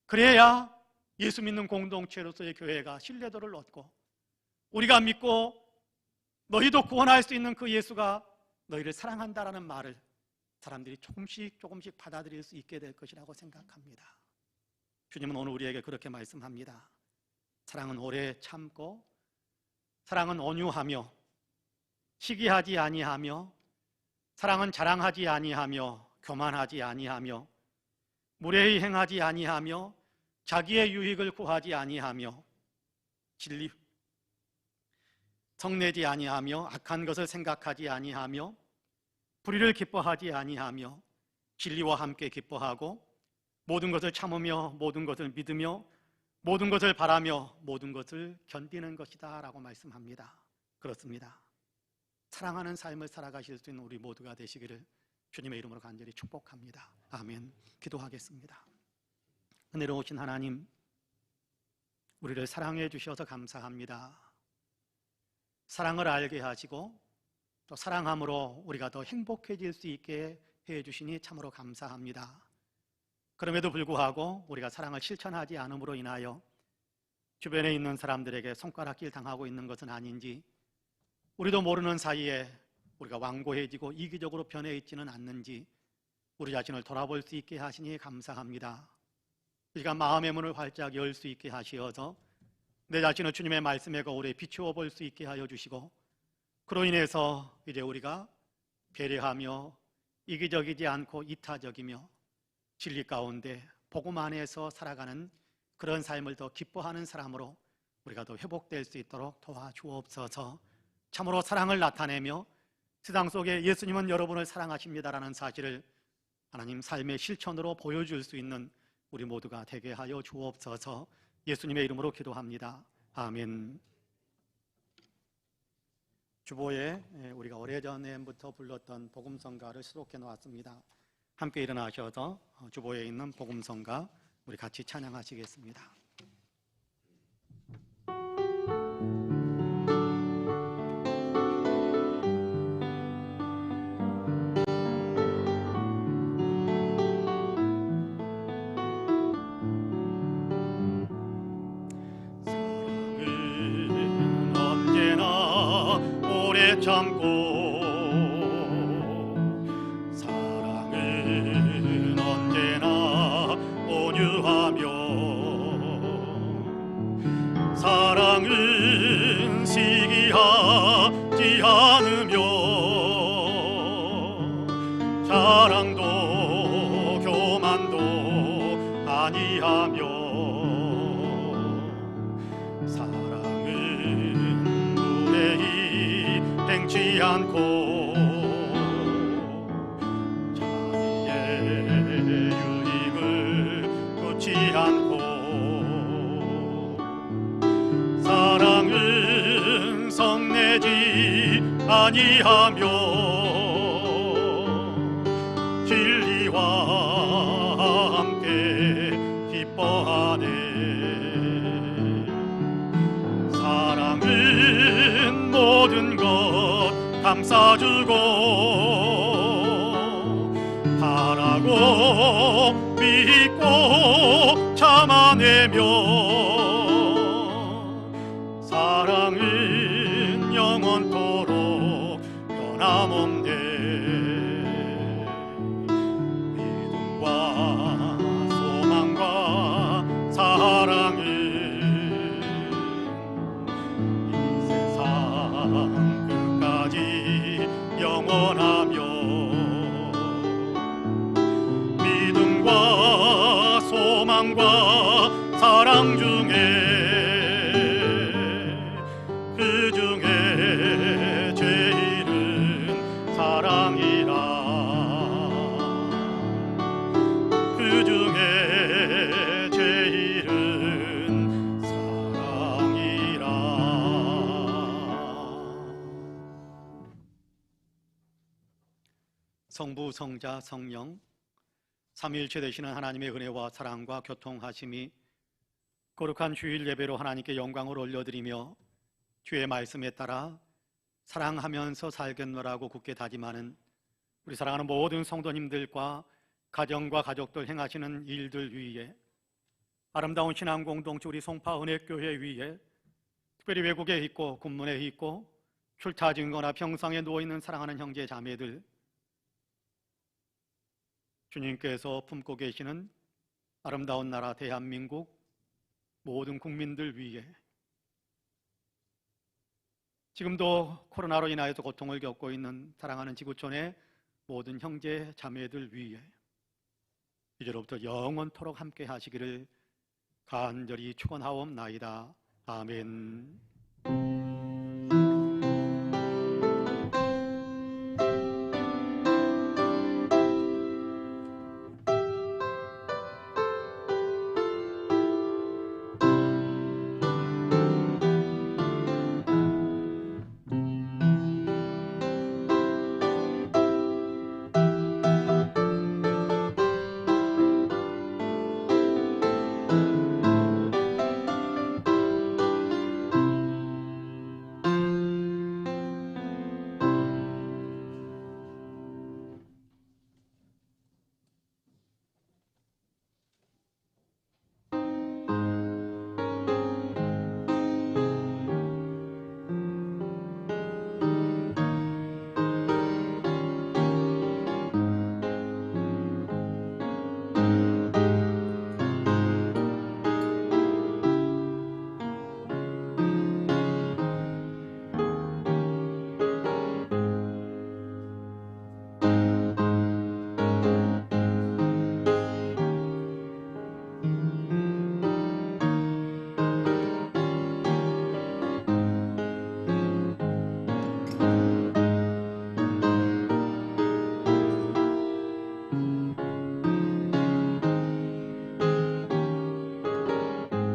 그래야 예수 믿는 공동체로서의 교회가 신뢰도를 얻고 우리가 믿고 너희도 구원할 수 있는 그 예수가 너희를 사랑한다라는 말을 사람들이 조금씩 받아들일 수 있게 될 것이라고 생각합니다. 주님은 오늘 우리에게 그렇게 말씀합니다. 사랑은 오래 참고, 사랑은 온유하며, 시기하지 아니하며, 사랑은 자랑하지 아니하며, 교만하지 아니하며, 무례히 행하지 아니하며, 자기의 유익을 구하지 아니하며, 성내지 아니하며, 악한 것을 생각하지 아니하며, 불의를 기뻐하지 아니하며, 진리와 함께 기뻐하고, 모든 것을 참으며, 모든 것을 믿으며, 모든 것을 바라며, 모든 것을 견디는 것이다 라고 말씀합니다. 그렇습니다. 사랑하는 삶을 살아가실 수 있는 우리 모두가 되시기를 주님의 이름으로 간절히 축복합니다. 아멘. 기도하겠습니다. 은혜로우신 하나님, 우리를 사랑해 주셔서 감사합니다. 사랑을 알게 하시고 또 사랑함으로 우리가 더 행복해질 수 있게 해 주시니 참으로 감사합니다. 그럼에도 불구하고 우리가 사랑을 실천하지 않음으로 인하여 주변에 있는 사람들에게 손가락질 당하고 있는 것은 아닌지, 우리도 모르는 사이에 우리가 완고해지고 이기적으로 변해 있지는 않는지 우리 자신을 돌아볼 수 있게 하시니 감사합니다. 이 시간 마음의 문을 활짝 열 수 있게 하시어서 내 자신을 주님의 말씀의 거울에 비추어 볼 수 있게 하여 주시고, 그로 인해서 이제 우리가 배려하며 이기적이지 않고 이타적이며 진리 가운데 복음 안에서 살아가는 그런 삶을 더 기뻐하는 사람으로 우리가 더 회복될 수 있도록 도와주옵소서. 참으로 사랑을 나타내며 세상 속에 예수님은 여러분을 사랑하십니다라는 사실을 하나님 삶의 실천으로 보여줄 수 있는 우리 모두가 되게 하여 주옵소서. 예수님의 이름으로 기도합니다. 아멘. 주보에 우리가 오래전부터 불렀던 복음성가를 수록해 놓았습니다. 함께 일어나셔서 주보에 있는 복음성가 우리 같이 찬양하시겠습니다. 사랑은 언제나 오래 참고, 사랑은 언제나 온유하며, 사랑은 시기하지 않으며, 자랑도 교만도 아니하며, 사랑은 무례히 행치 않고, 자기의 유익을 쫓지 않고, 사랑은 성내지 아니하며, 진리와 함께 기뻐하네. 사랑은 모든 것 감싸주고, 바라고 믿고 참아내며, 사랑은 영원토록 변함없네. 믿음과 소망과 사랑은 이 세상 끝까지 영원하며, 믿음과 소망과 사랑 중에 그 중에 제일은 사랑이라, 그 중에 제일은 사랑이라. 성부, 성자, 성령 삼위일체 되시는 하나님의 은혜와 사랑과 교통하심이 거룩한 주일 예배로 하나님께 영광을 올려드리며 주의 말씀에 따라 사랑하면서 살겠노라고 굳게 다짐하는 우리 사랑하는 모든 성도님들과 가정과 가족들 행하시는 일들 위에, 아름다운 신앙 공동체 우리 송파 은혜교회 위에, 특별히 외국에 있고 군문에 있고 출타 증거나 병상에 누워있는 사랑하는 형제 자매들, 주님께서 품고 계시는 아름다운 나라 대한민국 모든 국민들 위해, 지금도 코로나로 인하여서 고통을 겪고 있는 사랑하는 지구촌의 모든 형제 자매들 위해 이제로부터 영원토록 함께 하시기를 간절히 축원하옵나이다. 아멘.